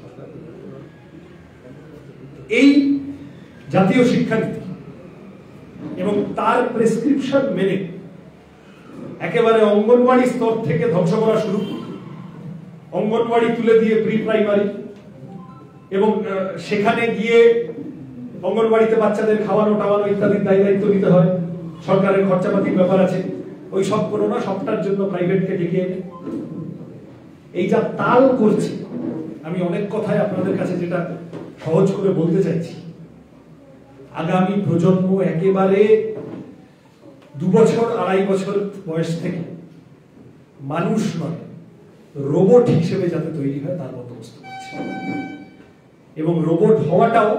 B: এই জাতীয় শিক্ষানীতি এবং তার প্রেসক্রিপশন মেনে একেবারে অঙ্গনওয়াড়ি স্তর থেকে ধ্বংস করা শুরু, অঙ্গনওয়াড়ি তুলে দিয়ে প্রি প্রাইমারি, এবং সেখানে গিয়ে অঙ্গনওয়াড়িতে বাচ্চাদের খাওয়ানো টাওয়ানো ইত্যাদির দায় দায়িত্ব নিতে হয়, সরকারের খরচাপাতির ব্যাপার আছে, ওই সব করো না, সবটার জন্য প্রাইভেটকে ডেকে এনে এই যা তাল করছে। আমি অনেক কথায় আপনাদের কাছে যেটা সহজ করে বলতে চাইছি, আগামী প্রজন্ম একেবারে 2 বছর 2.5 বছর বয়স থেকে মানুষ নয়, রোবট হিসেবে যাতে তৈরি হয় তার বন্দোবস্ত করছে। এবং রোবট হওয়াটাও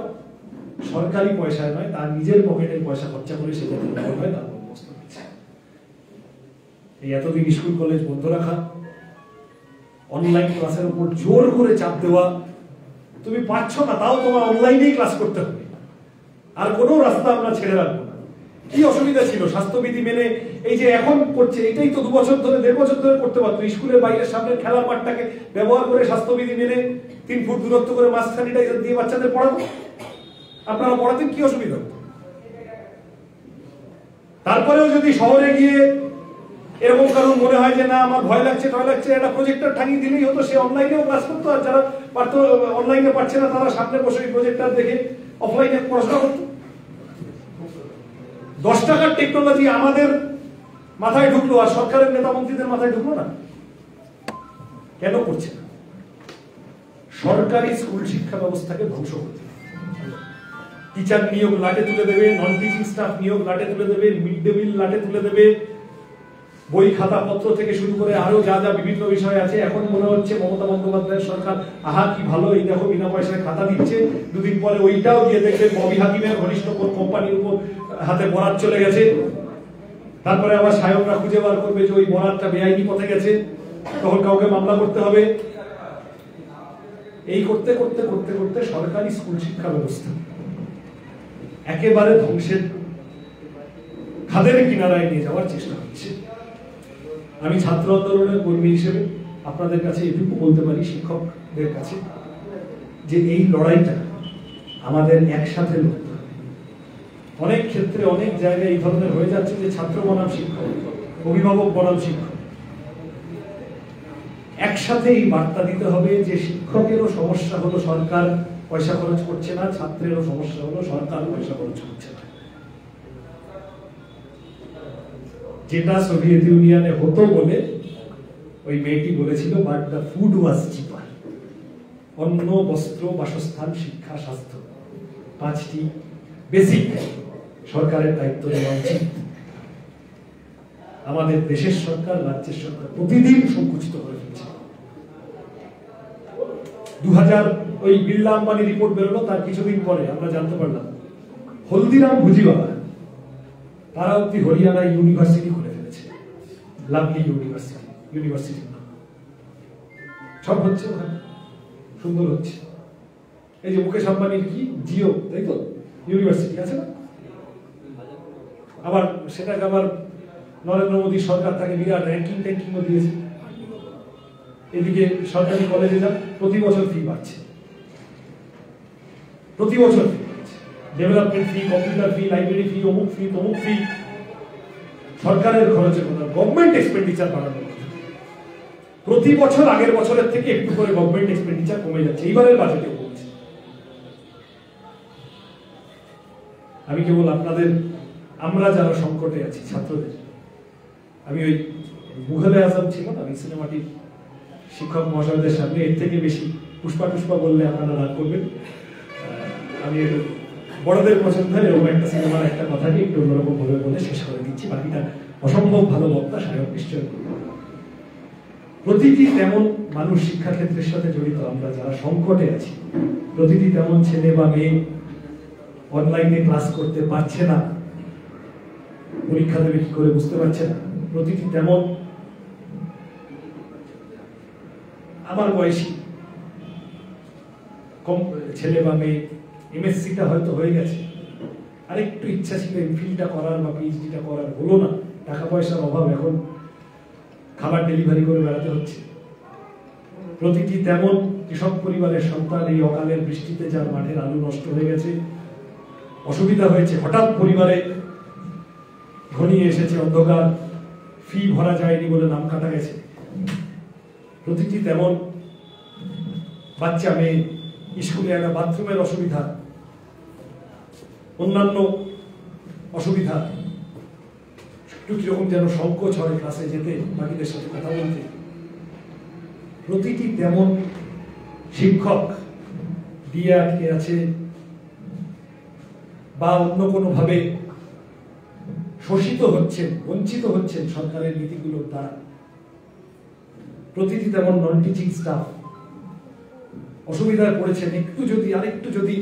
B: সরকারি পয়সায় নয়, তার নিজের পকেটের পয়সা খরচা করে সে যাতে রোবট হয় তার বন্দোবস্ত করছে। এই এতদিন স্কুল কলেজ বন্ধ রাখা, অনলাইন ক্লাসের উপর জোর করে চাপ দেওয়া, তুমি পাচ্ছ না তাও তোমার অনলাইনেই ক্লাস করতে হবে, আর কোনো রাস্তা আমরা ছেড়ে রাখবো না। কি অসুবিধা ছিল স্বাস্থ্যবিধি মেনে, এই যে এখন করছে, এটাই তো 2 বছর ধরে 1.5 বছর ধরে করতে পারতো। স্কুলের বাইরের সামনের খেলার মাঠটাকে ব্যবহার করে স্বাস্থ্যবিধি মেনে 3 ফুট দূরত্ব করে মাস্ক স্যানিটাইজার দিয়ে বাচ্চাদের পড়াবো। আপনারা পড়াতেন, কি অসুবিধা হতো? তারপরেও যদি শহরে গিয়ে এরকম কারণ মনে হয় যে না আমার ভয় লাগছে টয় লাগছে, একটা প্রজেক্টর টাঙিয়ে দিলেই হতো, সে অনলাইনেও ক্লাস করতো, আর যারা পারতো অনলাইনে পারছে না তারা সামনে বসে প্রজেক্টর দেখে অফলাইনে পড়াশোনা করতো। 10 টাকার টেকনোলজি আমাদের মাথায় ঢুকলো আর সরকারের নেতা মন্ত্রীদের মাথায় ঢুকলো না, কেন করছে না? সরকারি স্কুল শিক্ষা ব্যবস্থাকে ধ্বংস করতে, টিচার নিয়োগ লাটে তুলে দেবে, নন টিচিং স্টাফ নিয়োগ লাটে তুলে দেবে, মিড ডে মিল লাটে তুলে দেবে, বই খাতা পত্র থেকে শুরু করে আরো যা যা বিভিন্ন বিষয় আছে। এখন মনে হচ্ছে মমতা বন্দ্যোপাধ্যায়ের সরকার আহা কি ভালো, এই দেখো বিনা পয়সায় খাতা দিচ্ছে, দুদিন পরে ওইটাও দিয়ে দেখবেন ববি হাকিমের ঘনিষ্ঠ কোম্পানির উপর হাতে বরাত চলে গেছে, তারপরে আবার সায়করা খুঁজে বার করবে যে ওই বরাতটা বেআইনি পথে গেছে, তখন কাউকে মামলা করতে হবে। এই করতে করতে করতে করতে সরকারি স্কুল শিক্ষা ব্যবস্থা একেবারে ধ্বংসের খাদের কিনারায় নিয়ে যাওয়ার চেষ্টা হচ্ছে। আমি ছাত্র আন্দোলনের কর্মী হিসেবে আপনাদের কাছে এটুকু বলতে পারি, শিক্ষকদের কাছে, যে এই লড়াইটা আমাদের একসাথে লড়তে হবে। অনেক ক্ষেত্রে অনেক জায়গায় এই ধরনের হয়ে যাচ্ছে যে ছাত্র বনাম শিক্ষক, অভিভাবক বনাম শিক্ষক। একসাথে এই বার্তা দিতে হবে যে শিক্ষকেরও সমস্যা হলো সরকার পয়সা খরচ করছে না, ছাত্রেরও সমস্যা হলো সরকার পয়সা খরচ করছে না। যেটা সোভিয়েত ইউনিয়নে হতো বলে ওই মেয়েটি বলেছিল, বাট দ্য ফুড ওয়াজ চিপার। অন্ন, বস্ত্র, বাসস্থান, শিক্ষা, স্বাস্থ্য, 5টি বেসিক সরকারের দায়িত্ব নেওয়া উচিত। আমাদের দেশের সরকার, রাজ্যের সরকার প্রতিদিন সংকুচিত করে ফেলছে। 2000 ওই বিড়লা আম্বানি রিপোর্ট বেরোলো, তার কিছুদিন পরে আমরা জানতে পারলাম হলদিরাম ভুজিওয়ালা তারা অব্দি হরিয়ানা ইউনিভার্সিটি খুলে ফেলেছে, লাভলি ইউনিভার্সিটি সব হচ্ছে ওখানে, সুন্দর হচ্ছে। এই যে মুকেশ আম্বানির কি জিও, তাই তো ইউনিভার্সিটি আছে না, আবার সেটাকে আবার নরেন্দ্র মোদী সরকার তাকে বিরাট র্যাঙ্কিং ট্যাঙ্কিংও দিয়েছে। এদিকে সরকারি কলেজে যান, প্রতি বছর ফি বাড়ছে, প্রতি বছর ফি বাড়ছে, ডেভেলপমেন্ট ফি, কম্পিউটার ফি, লাইব্রেরি ফি, অমুক ফি, তমুক ফি। সরকারের খরচের কথা, গভর্নমেন্ট এক্সপেন্ডিচার বাড়ানো, প্রতি বছর আগের বছরের থেকে একটু করে গভর্নমেন্ট এক্সপেন্ডিচার কমে যাচ্ছে, এইবারের বাজেটে কমেছে। আমি কেবল আপনাদের, আমরা যারা সংকটে আছি ছাত্রদের, আমি ওই মুঘলে আজম ছিল না ওই সিনেমাটি শিক্ষক মহাশয়দের সামনে, এর থেকে বেশি পুষ্পা টুষ্পা বললে আপনারা রাগ করবেন। আমি একটু বড়দের পছন্দ হয় এরকম একটা সিনেমার একটা কথাকে একটু অন্যরকম ভাবে বলে শেষ করে দিচ্ছি, বাকিটা অসম্ভব ভালো বক্তা সায়ক নিশ্চয় করবে। প্রতিটি তেমন মানুষ শিক্ষাক্ষেত্রের সাথে জড়িত, আমরা যারা সংকটে আছি, প্রতিটি তেমন ছেলে বা মেয়ে অনলাইনে ক্লাস করতে পারছে না, পরীক্ষা দেবে কি করে বুঝতে পারছে না, প্রতিটি তেমন আমার বয়সী কম ছেলে বা মেয়ে এমএসসিটা হয়তো হয়ে গেছে, আরেকটু ইচ্ছা ছিল এমফিলটা করার বা পিএইচডিটা করার, হলো না, টাকা পয়সার অভাব, এখন খাবার ডেলিভারি করে বেড়াতে হচ্ছে। প্রতিটি তেমন কৃষক পরিবারের সন্তান, এই অকালের বৃষ্টিতে যার মাঠের আলু নষ্ট হয়ে গেছে, অসুবিধা হয়েছে, হঠাৎ পরিবারে ঘনিয়ে এসেছে অন্ধকার, ফি ভরা যায়নি বলে নাম কাটা গেছে। প্রতিটি তেমন বাচ্চা মেয়ে স্কুলে একটা বাথরুমের অসুবিধা, অন্যান্য অসুবিধা, একটু কিরকম যেন সংকোচ হয় ক্লাসে যেতে, বাকিদের সাথে কথা বলতে। প্রতিটি তেমন শিক্ষক দিয়ে আটকে আছে বা অন্য কোনো ভাবে শোষিত হচ্ছেন, বঞ্চিত হচ্ছেন সরকারের নীতিগুলোর দ্বারা। প্রতিটি তেমন নন টিচিং স্টাফ অসুবিধায় পড়েছেন, একটু যদি আরেকটু যদি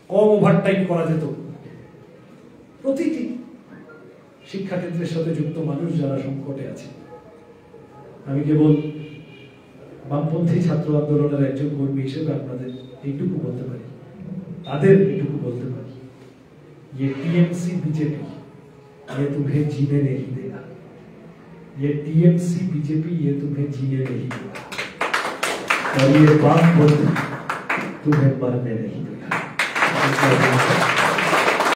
B: কম ওভারটাইম করা যেত। প্রতিটি শিক্ষাক্ষেত্রের সাথে যুক্ত মানুষ যারা সংকটে আছে, আমি কেবল বামপন্থী ছাত্র আন্দোলনের একজন কর্মী হিসেবে আপনাদের এইটুকু বলতে পারি, তাদের এইটুকু বলতে পারি, ये टीएमसी बीजेपी ये तुम्हें जीने नहीं देगा, ये टीएमसी बीजेपी ये तुम्हें जीने नहीं देगा, और ये बात तुम्हें मरने नहीं देगा।
A: আসসালামু আলাইকুম।